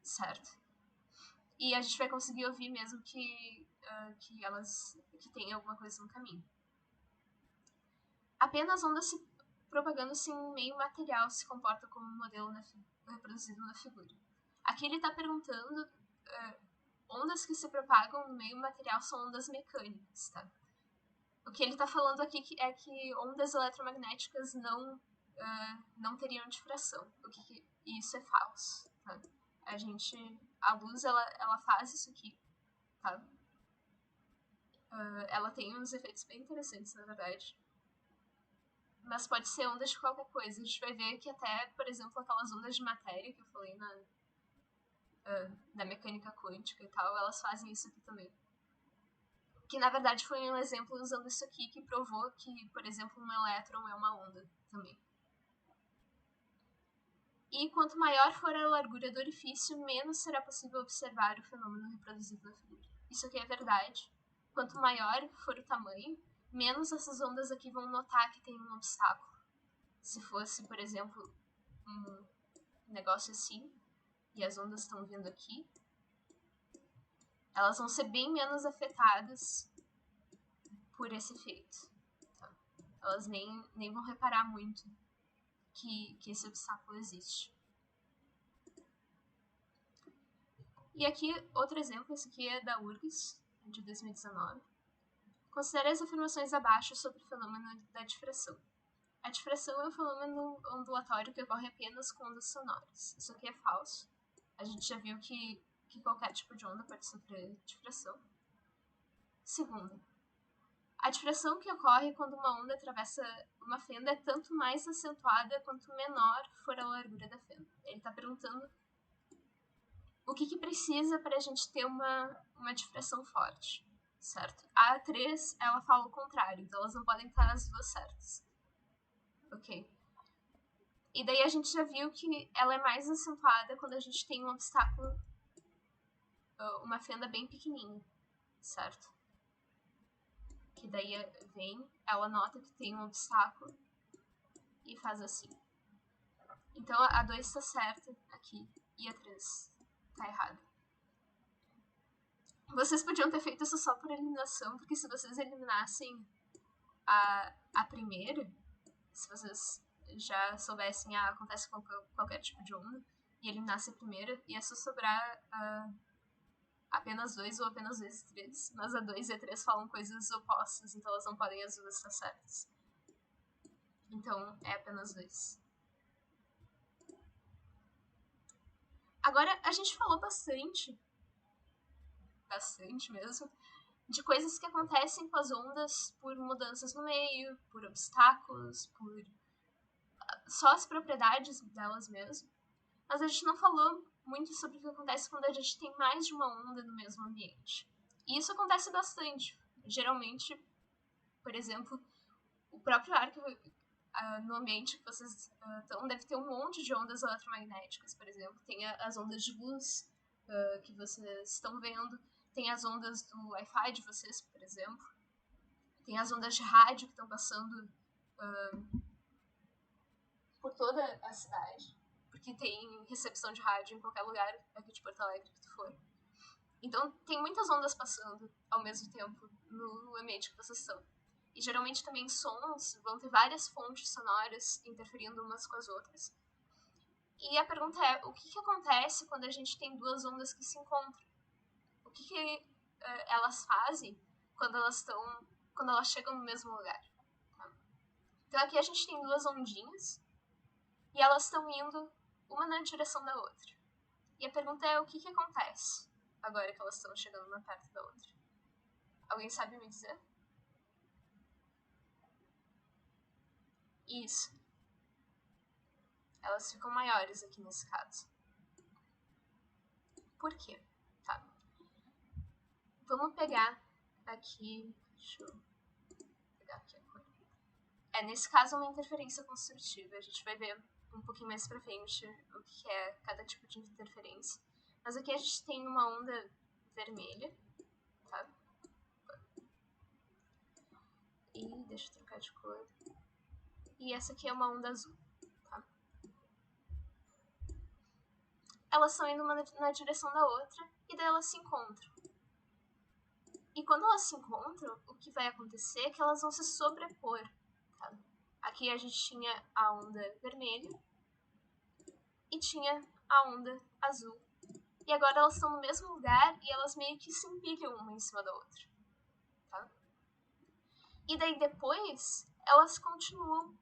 certo? E a gente vai conseguir ouvir mesmo que tenha alguma coisa no caminho. Apenas ondas se propagando sem meio material se comporta como um modelo reproduzido na figura. Aqui ele está perguntando ondas que se propagam no meio material são ondas mecânicas, tá? O que ele está falando aqui é que ondas eletromagnéticas não teriam difração. E isso é falso, tá? A luz ela faz isso aqui, tá? Ela tem uns efeitos bem interessantes, na verdade. Mas pode ser ondas de qualquer coisa. A gente vai ver que até, por exemplo, aquelas ondas de matéria que eu falei da mecânica quântica e tal, elas fazem isso aqui também. Que na verdade foi um exemplo usando isso aqui que provou que, por exemplo, um elétron é uma onda também. E quanto maior for a largura do orifício, menos será possível observar o fenômeno reproduzido na figura. Isso aqui é verdade. Quanto maior for o tamanho, menos essas ondas aqui vão notar que tem um obstáculo. Se fosse, por exemplo, um negócio assim, e as ondas estão vindo aqui, elas vão ser bem menos afetadas por esse efeito. Tá? Elas nem vão reparar muito que esse obstáculo existe. E aqui, outro exemplo, esse aqui é da URGS, de 2019. Considere as afirmações abaixo sobre o fenômeno da difração. A difração é um fenômeno ondulatório que ocorre apenas com ondas sonoras. Isso aqui é falso. A gente já viu que qualquer tipo de onda pode sofrer difração. Segundo, a difração que ocorre quando uma onda atravessa uma fenda é tanto mais acentuada quanto menor for a largura da fenda. Ele está perguntando o que precisa para a gente ter uma difração forte, certo? A A3, ela fala o contrário, então elas não podem estar as duas certas. Ok. E daí a gente já viu que ela é mais acentuada quando a gente tem um obstáculo, uma fenda bem pequenininha, certo? Que daí ela nota que tem um obstáculo e faz assim. Então a 2 está certa aqui e a 3 está errada. Vocês podiam ter feito isso só por eliminação, porque se vocês eliminassem a primeira, se vocês já soubessem acontece com qualquer tipo de onda, e eliminasse a primeira, ia só sobrar apenas 2 ou apenas 2 e 3. Mas a 2 e a 3 falam coisas opostas, então elas não podem as duas estar certas. Então é apenas 2. Agora, a gente falou bastante mesmo, de coisas que acontecem com as ondas por mudanças no meio, por obstáculos, por só as propriedades delas mesmo. Mas a gente não falou muito sobre o que acontece quando a gente tem mais de uma onda no mesmo ambiente. E isso acontece bastante. Geralmente, por exemplo, o próprio ar no ambiente que vocês estão, deve ter um monte de ondas eletromagnéticas, por exemplo. Tem as ondas de luz que vocês estão vendo, tem as ondas do Wi-Fi de vocês, por exemplo. Tem as ondas de rádio que estão passando por toda a cidade, porque tem recepção de rádio em qualquer lugar aqui de Porto Alegre que tu for. Então, tem muitas ondas passando ao mesmo tempo no ambiente que vocês estão. E geralmente também sons vão ter várias fontes sonoras interferindo umas com as outras. E a pergunta é, o que acontece quando a gente tem duas ondas que se encontram? O que elas fazem quando elas chegam no mesmo lugar? Tá? Então aqui a gente tem duas ondinhas e elas estão indo uma na direção da outra. E a pergunta é, o que acontece agora que elas estão chegando uma perto da outra? Alguém sabe me dizer? Isso. Elas ficam maiores aqui nesse caso. Por quê? Tá. Vamos pegar aqui... Deixa eu pegar aqui a cor. Nesse caso, uma interferência construtiva. A gente vai ver um pouquinho mais pra frente o que é cada tipo de interferência. Mas aqui a gente tem uma onda vermelha, tá? E deixa eu trocar de cor. E essa aqui é uma onda azul, tá? Elas estão indo uma na direção da outra e daí elas se encontram. E quando elas se encontram, o que vai acontecer é que elas vão se sobrepor, tá? Aqui a gente tinha a onda vermelha e tinha a onda azul. E agora elas estão no mesmo lugar e elas meio que se empilham uma em cima da outra, tá? E daí depois, elas continuam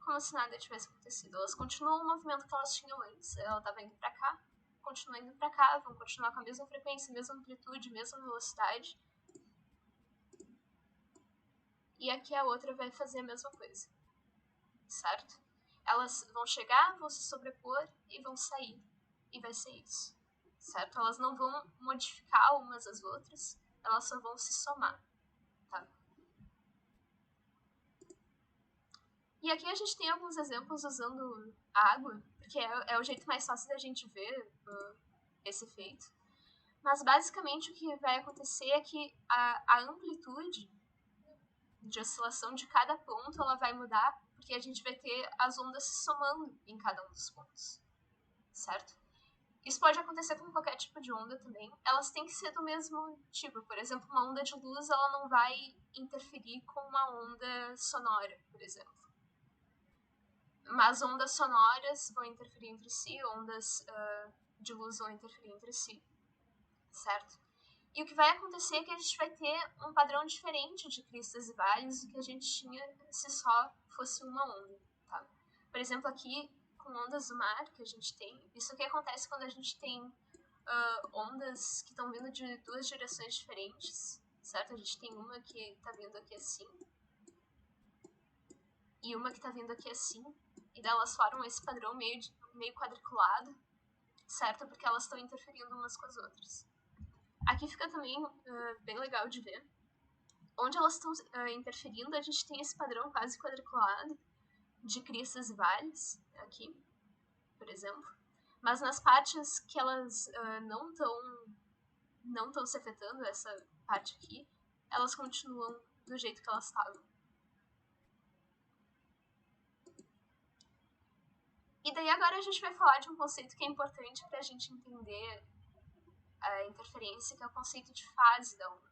como se nada tivesse acontecido. Elas continuam o movimento que elas tinham antes. Ela estava indo pra cá, continua indo pra cá, vão continuar com a mesma frequência, mesma amplitude, mesma velocidade. E aqui a outra vai fazer a mesma coisa, certo? Elas vão chegar, vão se sobrepor e vão sair. E vai ser isso, certo? Elas não vão modificar umas às outras, elas só vão se somar, tá? E aqui a gente tem alguns exemplos usando água, porque é o jeito mais fácil da gente ver esse efeito. Mas basicamente o que vai acontecer é que a amplitude de oscilação de cada ponto ela vai mudar, porque a gente vai ter as ondas se somando em cada um dos pontos, certo? Isso pode acontecer com qualquer tipo de onda também. Elas têm que ser do mesmo tipo. Por exemplo, uma onda de luz ela não vai interferir com uma onda sonora, por exemplo. Mas ondas sonoras vão interferir entre si, ondas de luz vão interferir entre si, certo? E o que vai acontecer é que a gente vai ter um padrão diferente de cristas e vales do que a gente tinha se só fosse uma onda, tá? Por exemplo, aqui, com ondas do mar que a gente tem, isso que acontece quando a gente tem ondas que estão vindo de duas direções diferentes, certo? A gente tem uma que está vindo aqui assim, e uma que está vindo aqui assim, e daí elas formam esse padrão meio quadriculado, certo? Porque elas estão interferindo umas com as outras. Aqui fica também bem legal de ver. Onde elas estão interferindo, a gente tem esse padrão quase quadriculado de cristas e vales, aqui, por exemplo. Mas nas partes que elas não estão se afetando, essa parte aqui, elas continuam do jeito que elas estavam. E daí agora a gente vai falar de um conceito que é importante para a gente entender a interferência, que é o conceito de fase da onda.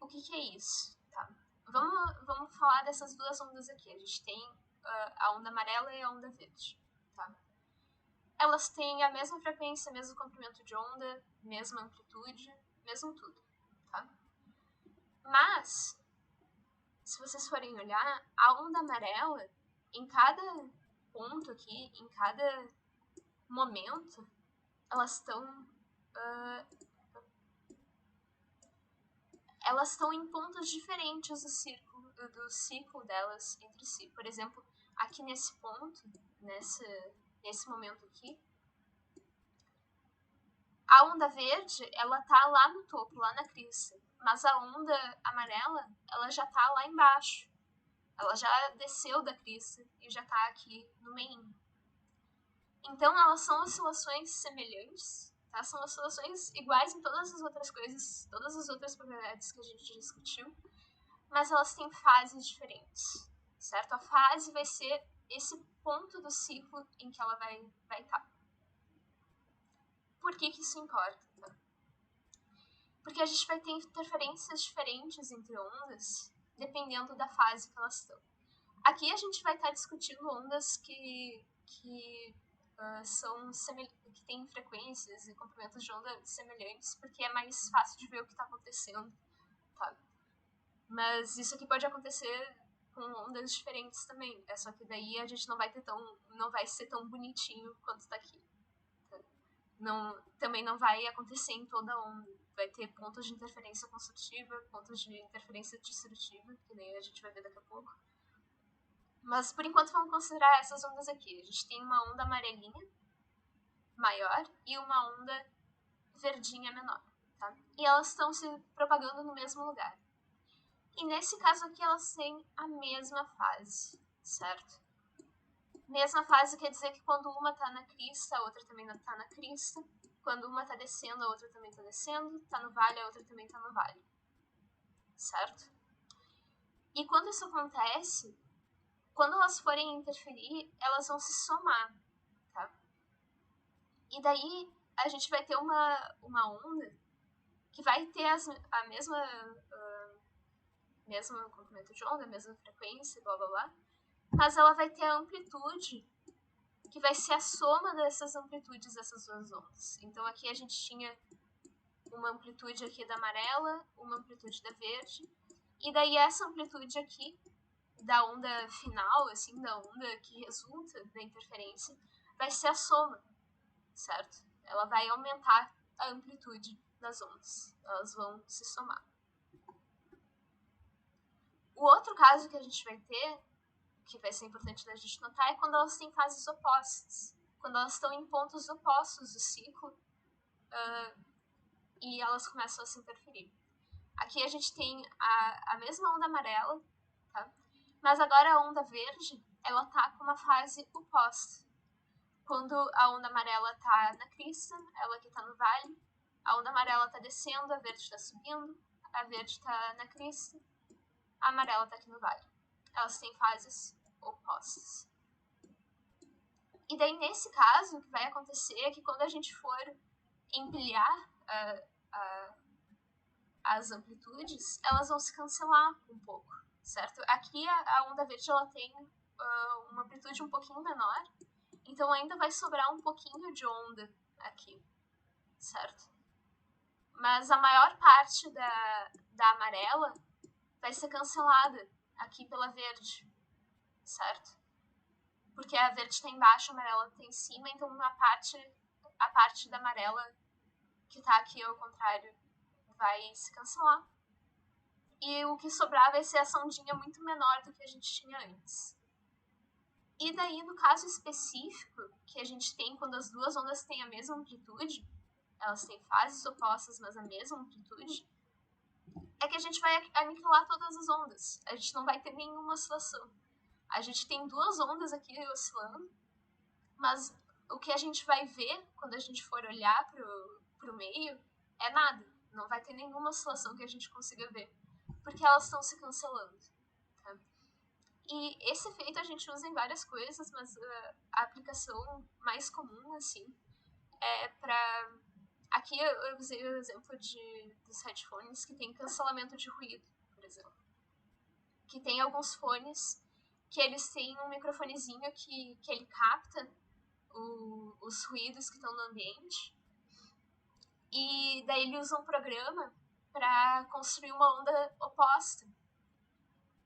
O que é isso? Tá. Vamos falar dessas duas ondas aqui. A gente tem a onda amarela e a onda verde. Tá? Elas têm a mesma frequência, mesmo comprimento de onda, mesma amplitude, mesmo tudo. Tá? Mas, se vocês forem olhar, a onda amarela, em cada ponto aqui, em cada momento, elas estão em pontos diferentes do ciclo delas entre si. Por exemplo, aqui nesse ponto, nesse momento aqui, a onda verde, ela tá lá no topo, lá na crista. Mas a onda amarela, ela já tá lá embaixo. Ela já desceu da crista e já está aqui no meio. Então, elas são oscilações semelhantes, tá? São oscilações iguais em todas as outras coisas, todas as outras propriedades que a gente discutiu, mas elas têm fases diferentes, certo? A fase vai ser esse ponto do ciclo em que ela vai estar. Por que isso importa? Tá? Porque a gente vai ter interferências diferentes entre ondas, dependendo da fase que elas estão. Aqui a gente vai estar discutindo ondas que que têm frequências e comprimentos de onda semelhantes, porque é mais fácil de ver o que está acontecendo, tá? Mas isso aqui pode acontecer com ondas diferentes também. É só que daí a gente não vai ser tão bonitinho quanto está aqui. Tá? Também não vai acontecer em toda onda. Vai ter pontos de interferência construtiva, pontos de interferência destrutiva, que nem a gente vai ver daqui a pouco. Mas por enquanto vamos considerar essas ondas aqui. A gente tem uma onda amarelinha maior e uma onda verdinha menor, tá? E elas estão se propagando no mesmo lugar. E nesse caso aqui elas têm a mesma fase, certo? Mesma fase quer dizer que quando uma tá na crista, a outra também tá na crista. Quando uma tá descendo, a outra também tá descendo. Tá no vale, a outra também tá no vale. Certo? E quando isso acontece, quando elas forem interferir, elas vão se somar, tá? E daí a gente vai ter uma onda que vai ter a mesma comprimento de onda, a mesma frequência, blá blá blá, mas ela vai ter a amplitude que vai ser a soma dessas amplitudes dessas duas ondas. Então aqui a gente tinha uma amplitude aqui da amarela, uma amplitude da verde, e daí essa amplitude aqui da onda final, assim, da onda que resulta da interferência, vai ser a soma, certo? Ela vai aumentar a amplitude das ondas. Elas vão se somar. O outro caso que a gente vai ter, que vai ser importante da gente notar, é quando elas têm fases opostas. Quando elas estão em pontos opostos do ciclo e elas começam a se interferir. Aqui a gente tem a mesma onda amarela, tá? Mas agora a onda verde, ela tá com uma fase oposta. Quando a onda amarela tá na crista, ela aqui tá no vale, a onda amarela tá descendo, a verde tá subindo, a verde tá na crista, a amarela tá aqui no vale. Elas têm fases opostas. E daí, nesse caso, o que vai acontecer é que quando a gente for empilhar as amplitudes, elas vão se cancelar um pouco, certo? Aqui a onda verde ela tem uma amplitude um pouquinho menor, então ainda vai sobrar um pouquinho de onda aqui, certo? Mas a maior parte da amarela vai ser cancelada aqui pela verde, certo? Porque a verde está embaixo, a amarela está em cima, então a parte da amarela que está aqui ao contrário vai se cancelar. E o que sobrar vai ser essa ondinha muito menor do que a gente tinha antes. E daí, no caso específico que a gente tem quando as duas ondas têm a mesma amplitude, elas têm fases opostas, mas a mesma amplitude, é que a gente vai aniquilar todas as ondas. A gente não vai ter nenhuma oscilação. A gente tem duas ondas aqui oscilando, mas o que a gente vai ver quando a gente for olhar pro meio é nada. Não vai ter nenhuma oscilação que a gente consiga ver, porque elas estão se cancelando. Tá? E esse efeito a gente usa em várias coisas, mas a aplicação mais comum, assim, é para... Aqui eu usei o exemplo dos headphones que tem cancelamento de ruído, por exemplo. Que tem alguns fones que eles têm um microfonezinho que ele capta os ruídos que estão no ambiente. E daí ele usa um programa para construir uma onda oposta.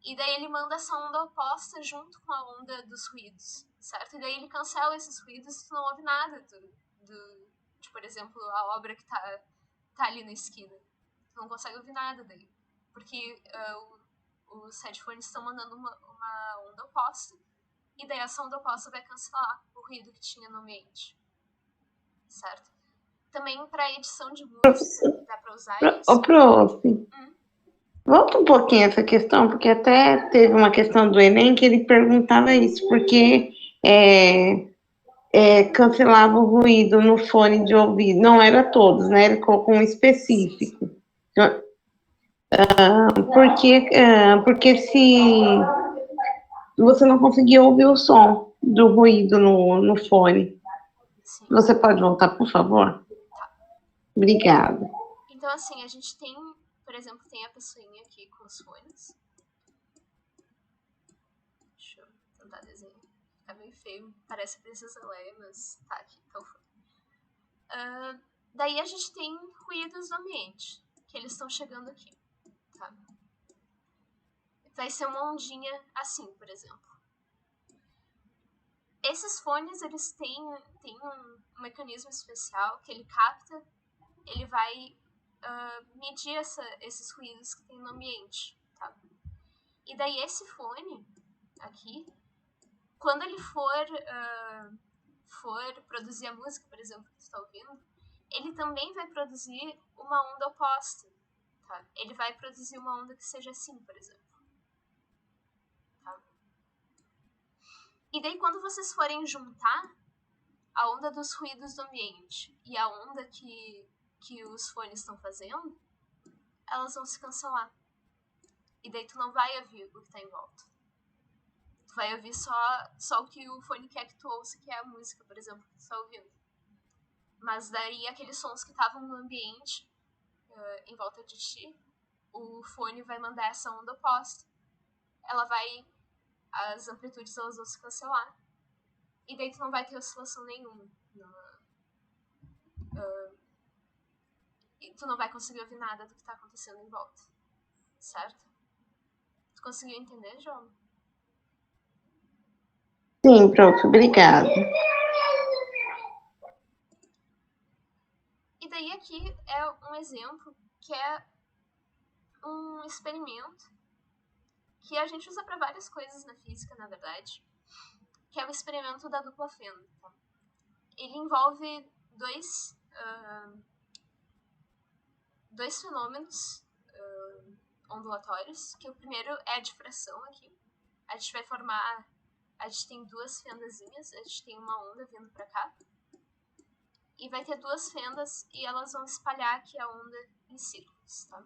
E daí ele manda essa onda oposta junto com a onda dos ruídos, certo? E daí ele cancela esses ruídos e tu não ouve nada de, por exemplo, a obra que tá ali na esquina. Tu não consegue ouvir nada daí. Porque os headphones estão mandando uma onda oposta. E daí essa onda oposta vai cancelar o ruído que tinha no ambiente. Certo? Também para edição de música, dá para usar isso. Ô, prof, Volta um pouquinho essa questão, porque até teve uma questão do Enem que ele perguntava isso, porque cancelava o ruído no fone de ouvido. Não era todos, né? Ele colocou um Sim, sim. específico. Porque se você não conseguia ouvir o som do ruído no fone. Sim. Você pode voltar, por favor? Tá. Obrigada. Então, assim, a gente tem, por exemplo, tem a pessoinha aqui com os fones. Deixa eu tentar desenhar. Tá meio feio, parece a Princesa Leia, mas tá aqui, então foi. Daí a gente tem ruídos no ambiente, que eles estão chegando aqui, tá? Vai ser uma ondinha assim, por exemplo. Esses fones, eles têm um mecanismo especial que ele capta, ele vai medir esses ruídos que tem no ambiente, tá? E daí esse fone aqui, quando ele for produzir a música, por exemplo, que você está ouvindo, ele também vai produzir uma onda oposta, tá? Ele vai produzir uma onda que seja assim, por exemplo. Tá? E daí quando vocês forem juntar a onda dos ruídos do ambiente e a onda que os fones estão fazendo, elas vão se cancelar. E daí tu não vai ouvir o que tá em volta. Tu vai ouvir só o que o fone quer que tu ouça, que é a música, por exemplo, que tu tá ouvindo. Mas daí aqueles sons que estavam no ambiente em volta de ti, o fone vai mandar essa onda oposta. As amplitudes elas vão se cancelar. E daí tu não vai ter oscilação nenhuma. E tu não vai conseguir ouvir nada do que tá acontecendo em volta. Certo? Tu conseguiu entender, João? Sim, prof, obrigada. E daí aqui é um exemplo que é um experimento que a gente usa para várias coisas na física, na verdade, que é o experimento da dupla fenda. Tá? Ele envolve dois fenômenos ondulatórios, que o primeiro é a difração aqui. A gente tem duas fendazinhas, a gente tem uma onda vindo para cá, e vai ter duas fendas e elas vão espalhar aqui a onda em círculos, tá?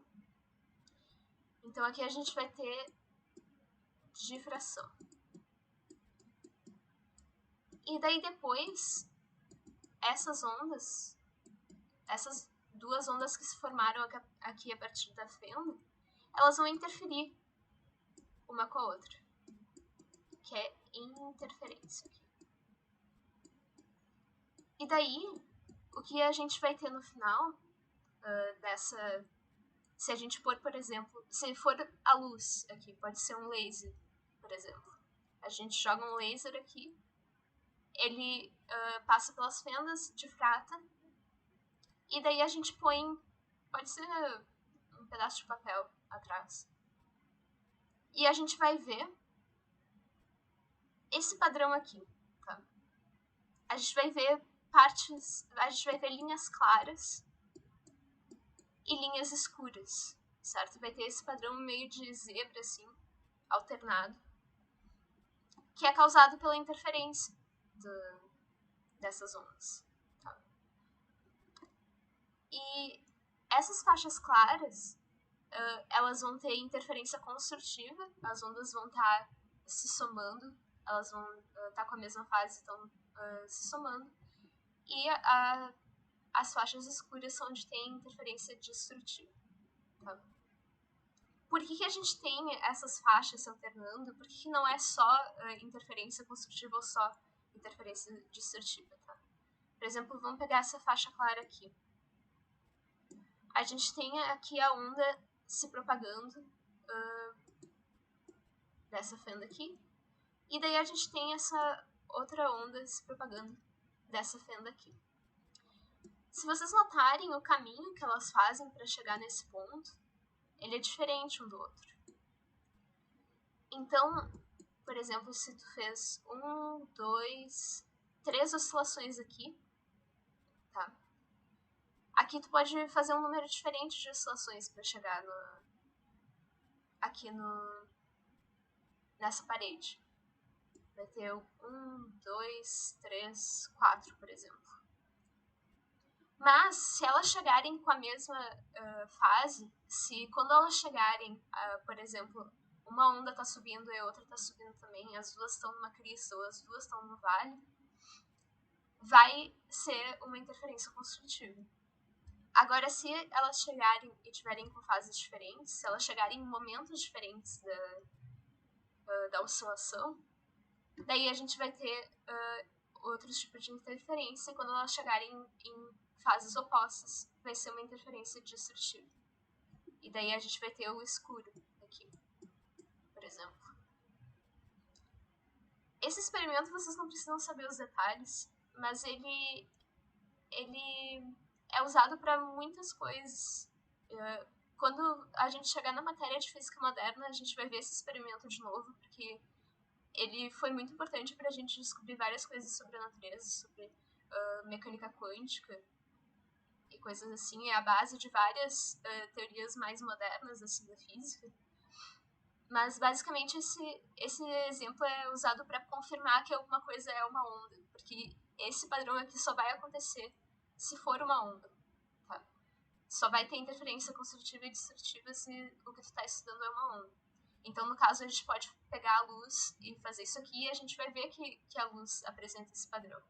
Então aqui a gente vai ter difração. E daí depois, essas duas ondas que se formaram aqui a partir da fenda, elas vão interferir uma com a outra, que é interferência. E daí, o que a gente vai ter no final dessa... Se a gente pôr, por exemplo, se for a luz aqui, pode ser um laser, por exemplo. A gente joga um laser aqui, ele passa pelas fendas, difrata, e daí a gente põe, pode ser um pedaço de papel atrás. E a gente vai ver esse padrão aqui, tá? A gente vai ver linhas claras e linhas escuras, certo? Vai ter esse padrão meio de zebra, assim, alternado, que é causado pela interferência dessas ondas. Tá? E essas faixas claras, elas vão ter interferência construtiva, as ondas vão estar se somando, elas vão estar com a mesma fase, estão se somando, e as faixas escuras são onde tem interferência destrutiva. Tá? Por que a gente tem essas faixas se alternando? Por que não é só interferência construtiva ou só interferência destrutiva? Tá? Por exemplo, vamos pegar essa faixa clara aqui. A gente tem aqui a onda se propagando dessa fenda aqui, e daí a gente tem essa outra onda se propagando dessa fenda aqui. Se vocês notarem o caminho que elas fazem para chegar nesse ponto, ele é diferente um do outro. Então, por exemplo, se tu fez 1, 2, 3 oscilações aqui, tá? Aqui tu pode fazer um número diferente de oscilações para chegar aqui nessa parede. Vai ter 1, 2, 3, 4, por exemplo. Mas, se elas chegarem com a mesma fase, se quando elas chegarem, por exemplo, uma onda está subindo e a outra está subindo também, as duas estão numa crista ou as duas estão no vale, vai ser uma interferência construtiva. Agora, se elas chegarem e tiverem com fases diferentes, se elas chegarem em momentos diferentes da oscilação, daí a gente vai ter outros tipos de interferência, e quando elas chegarem em fases opostas, vai ser uma interferência destrutiva. E daí a gente vai ter o escuro aqui, por exemplo. Esse experimento vocês não precisam saber os detalhes, mas ele é usado para muitas coisas. Quando a gente chegar na matéria de física moderna, a gente vai ver esse experimento de novo, porque ele foi muito importante para a gente descobrir várias coisas sobre a natureza, sobre mecânica quântica e coisas assim. É a base de várias teorias mais modernas assim, da física. Mas, basicamente, esse exemplo é usado para confirmar que alguma coisa é uma onda, porque esse padrão aqui só vai acontecer se for uma onda. Tá? Só vai ter interferência construtiva e destrutiva se o que tu está estudando é uma onda. Então, no caso, a gente pode pegar a luz e fazer isso aqui e a gente vai ver que a luz apresenta esse padrão.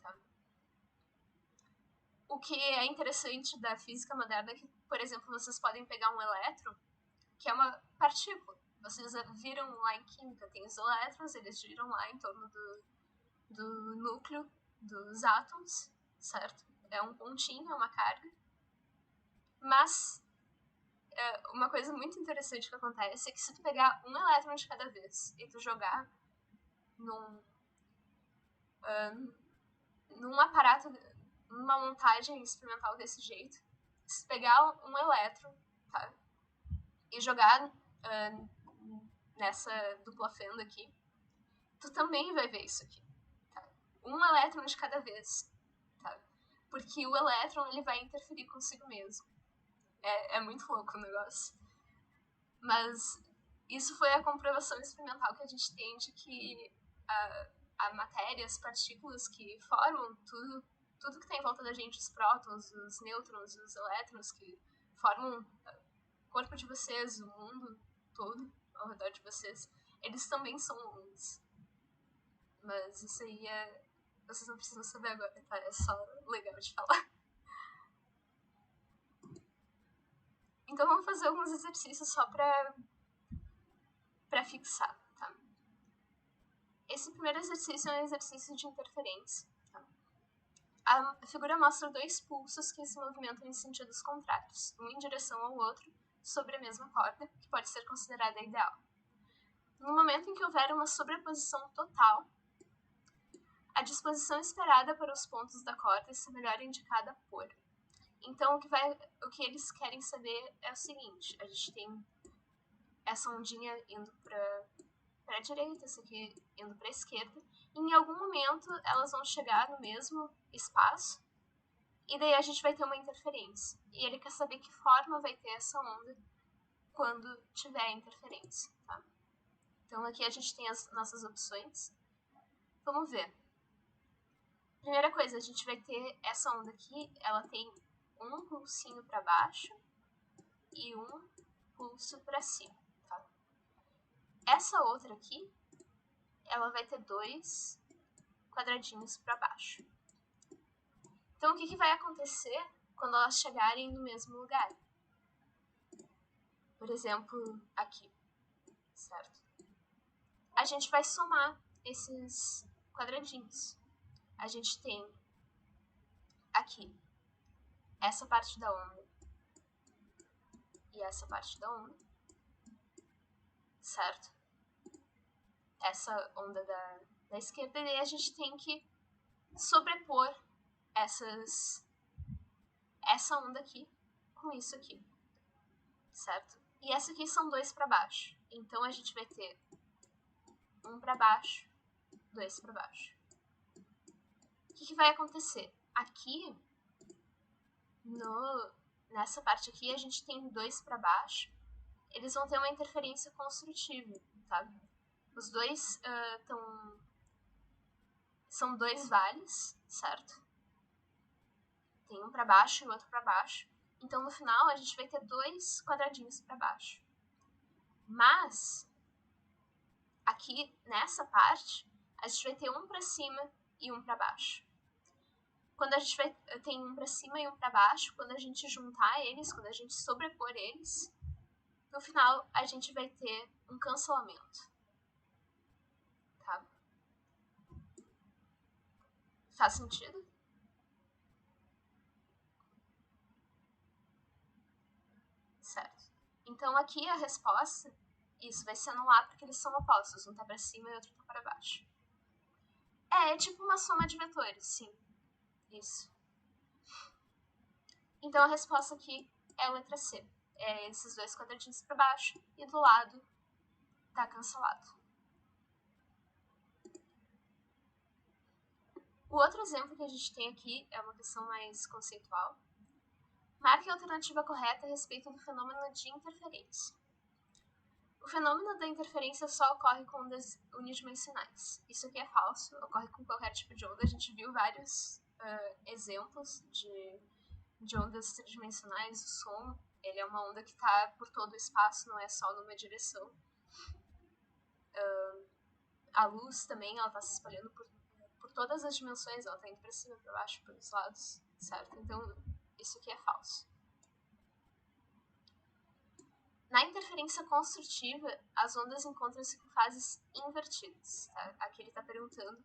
Tá? O que é interessante da física moderna é que, por exemplo, vocês podem pegar um elétron, que é uma partícula. Vocês viram lá em química, tem os elétrons, eles giram lá em torno do núcleo dos átomos, certo? É um pontinho, é uma carga. Mas uma coisa muito interessante que acontece é que se tu pegar um elétron de cada vez e tu jogar num aparato, numa montagem experimental desse jeito, se tu pegar um elétron, tá? E jogar nessa dupla fenda aqui, tu também vai ver isso aqui. Tá? Um elétron de cada vez. Tá? Porque o elétron ele vai interferir consigo mesmo. É muito louco o negócio. Mas isso foi a comprovação experimental que a gente tem de que a matéria, as partículas que formam tudo que tem em volta da gente, os prótons, os nêutrons, os elétrons que formam o corpo de vocês, o mundo todo ao redor de vocês, eles também são ondas. Mas isso aí vocês não precisam saber agora, tá? É só legal de falar. Então vamos fazer alguns exercícios só pra fixar, tá? Esse primeiro exercício é um exercício de interferência. Tá? A figura mostra dois pulsos que se movimentam em sentidos contrários, um em direção ao outro, sobre a mesma corda, que pode ser considerada ideal. No momento em que houver uma sobreposição total, a disposição esperada para os pontos da corda é melhor indicada por. Então, o que eles querem saber é o seguinte: a gente tem essa ondinha indo para a direita, essa aqui indo para a esquerda, e em algum momento elas vão chegar no mesmo espaço, e daí a gente vai ter uma interferência. E ele quer saber que forma vai ter essa onda quando tiver interferência. Tá? Então, aqui a gente tem as nossas opções. Vamos ver. Primeira coisa, a gente vai ter essa onda aqui, ela tem um pulsinho para baixo e um pulso para cima, tá? Essa outra aqui, ela vai ter 2 quadradinhos para baixo. Então, o que vai acontecer quando elas chegarem no mesmo lugar? Por exemplo, aqui, certo? A gente vai somar esses quadradinhos. A gente tem aqui essa parte da onda e essa parte da onda, certo? Essa onda da esquerda, e aí a gente tem que sobrepor essa onda aqui com isso aqui, certo? E essa aqui são 2 para baixo, então a gente vai ter 1 para baixo, 2 para baixo. O que vai acontecer? Aqui, nessa parte aqui, a gente tem 2 para baixo, eles vão ter uma interferência construtiva, tá? Os dois são dois vales, certo? Tem um para baixo e o outro para baixo. Então, no final, a gente vai ter dois quadradinhos para baixo. Mas, aqui, nessa parte, a gente vai ter um para cima e um para baixo. Quando a gente tem um para cima e um para baixo, quando a gente juntar eles, quando a gente sobrepor eles, no final, a gente vai ter um cancelamento. Tá? Faz sentido? Certo. Então, aqui a resposta, isso vai se anular porque eles são opostos. Um tá para cima e o outro tá para baixo. É tipo uma soma de vetores, sim. Isso. Então, a resposta aqui é a letra C. É esses dois quadradinhos para baixo e do lado tá cancelado. O outro exemplo que a gente tem aqui é uma questão mais conceitual. Marque a alternativa correta a respeito do fenômeno de interferência. O fenômeno da interferência só ocorre com ondas unidimensionais. Isso aqui é falso, ocorre com qualquer tipo de onda. A gente viu vários exemplos de ondas tridimensionais. O som, ele é uma onda que está por todo o espaço, não é só numa direção. A luz também, ela está se espalhando por todas as dimensões, ela está indo para cima, para baixo, para os lados, certo? Então, isso aqui é falso. Na interferência construtiva, as ondas encontram-se com fases invertidas. Tá? Aqui ele está perguntando.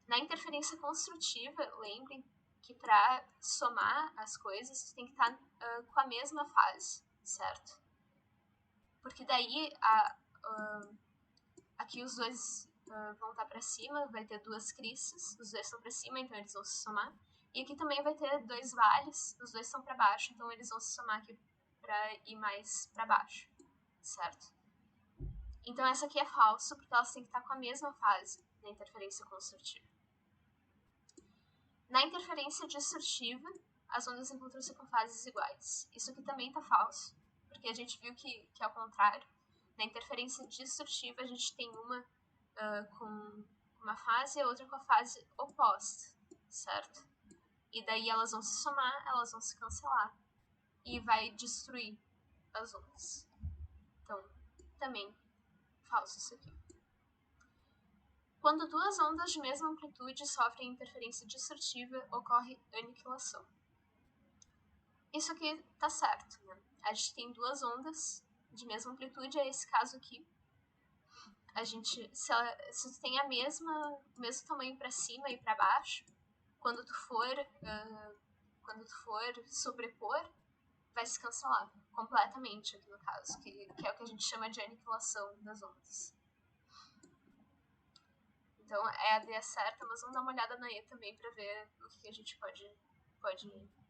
Na interferência construtiva, lembrem que para somar as coisas, tu tem que estar com a mesma fase, certo? Porque daí, aqui os dois vão estar para cima, vai ter duas cristas, os dois estão para cima, então eles vão se somar. E aqui também vai ter dois vales, os dois estão para baixo, então eles vão se somar aqui para ir mais para baixo, certo? Então essa aqui é falso, porque elas têm que estar com a mesma fase na interferência construtiva. Na interferência distortiva, as ondas encontram-se com fases iguais. Isso aqui também está falso, porque a gente viu que é o contrário. Na interferência distortiva, a gente tem uma com uma fase e a outra com a fase oposta, certo? E daí elas vão se somar, elas vão se cancelar e vai destruir as ondas. Então, também falso isso aqui. Quando duas ondas de mesma amplitude sofrem interferência distortiva, ocorre aniquilação. Isso aqui tá certo, né? A gente tem duas ondas de mesma amplitude, é esse caso aqui. A gente, se tu tem o mesmo tamanho para cima e para baixo, quando tu for sobrepor, vai se cancelar completamente aqui no caso, que é o que a gente chama de aniquilação das ondas. Então, a D é certa, mas vamos dar uma olhada na E também para ver o que a gente pode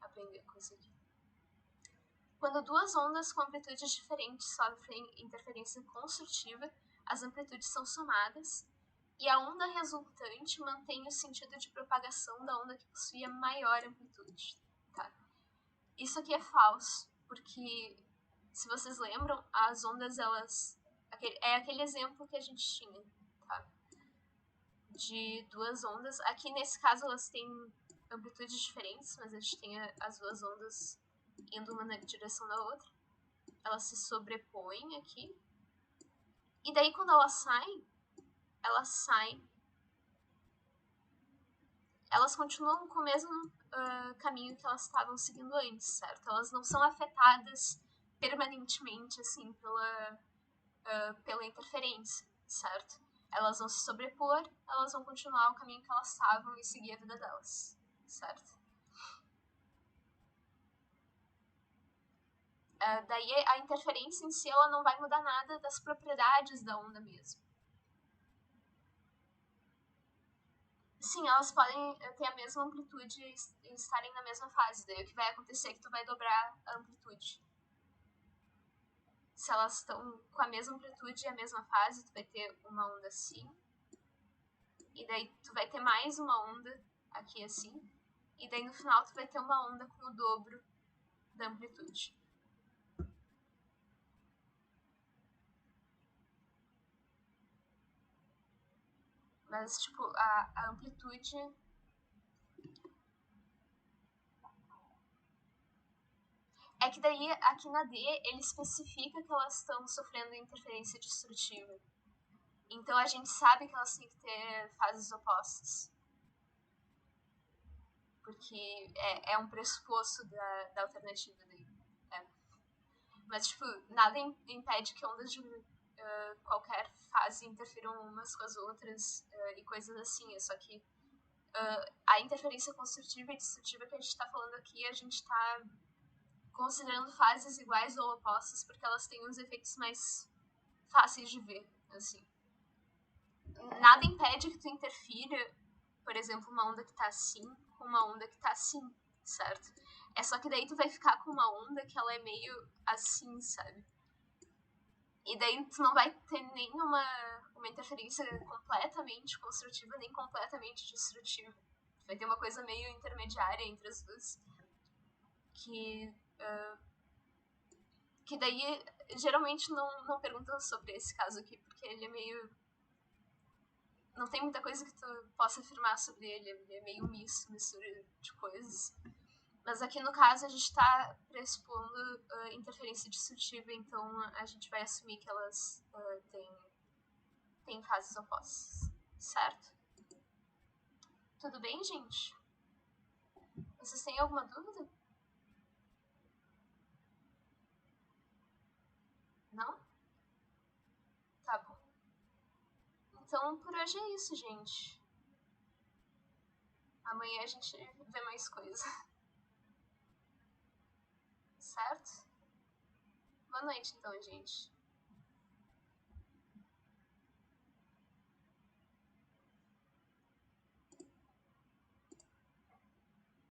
aprender com isso aqui. Quando duas ondas com amplitudes diferentes sofrem interferência construtiva, as amplitudes são somadas e a onda resultante mantém o sentido de propagação da onda que possuía maior amplitude. Tá? Isso aqui é falso, porque, se vocês lembram, as ondas, é aquele exemplo que a gente tinha, tá? De duas ondas. Aqui, nesse caso, elas têm amplitudes diferentes, mas a gente tem as duas ondas indo uma na direção da outra. Elas se sobrepõem aqui. E daí, quando elas saem, elas continuam com o mesmo caminho que elas estavam seguindo antes, certo? Elas não são afetadas permanentemente, assim, pela interferência, certo? Elas vão se sobrepor, elas vão continuar o caminho que elas estavam e seguir a vida delas, certo? Daí a interferência em si, ela não vai mudar nada das propriedades da onda mesmo. Sim, elas podem ter a mesma amplitude e estarem na mesma fase. Daí o que vai acontecer é que tu vai dobrar a amplitude. Se elas estão com a mesma amplitude e a mesma fase, tu vai ter uma onda assim. E daí tu vai ter mais uma onda aqui assim. E daí no final tu vai ter uma onda com o dobro da amplitude. Mas, tipo, a amplitude... É que daí, aqui na D, ele especifica que elas estão sofrendo interferência destrutiva. Então a gente sabe que elas têm que ter fases opostas. Porque é um pressuposto da alternativa daí. É. Mas, tipo, nada impede que ondas de qualquer fase interfiram umas com as outras e coisas assim. É só que a interferência construtiva e destrutiva que a gente tá falando aqui, a gente tá considerando fases iguais ou opostas porque elas têm uns efeitos mais fáceis de ver, assim. Nada impede que tu interfira, por exemplo, uma onda que tá assim com uma onda que tá assim, certo? É só que daí tu vai ficar com uma onda que ela é meio assim, sabe? E daí tu não vai ter nenhuma uma interferência completamente construtiva nem completamente destrutiva. Tu vai ter uma coisa meio intermediária entre as duas. Que daí geralmente não perguntam sobre esse caso aqui, porque ele é meio... Não tem muita coisa que tu possa afirmar sobre ele, ele é meio mistura de coisas. Mas aqui no caso a gente está pressupondo interferência destrutiva, então a gente vai assumir que elas têm fases opostas, certo? Tudo bem, gente? Vocês têm alguma dúvida? Não? Tá bom. Então por hoje é isso, gente. Amanhã a gente vê mais coisa. Certo? Boa noite, então, gente.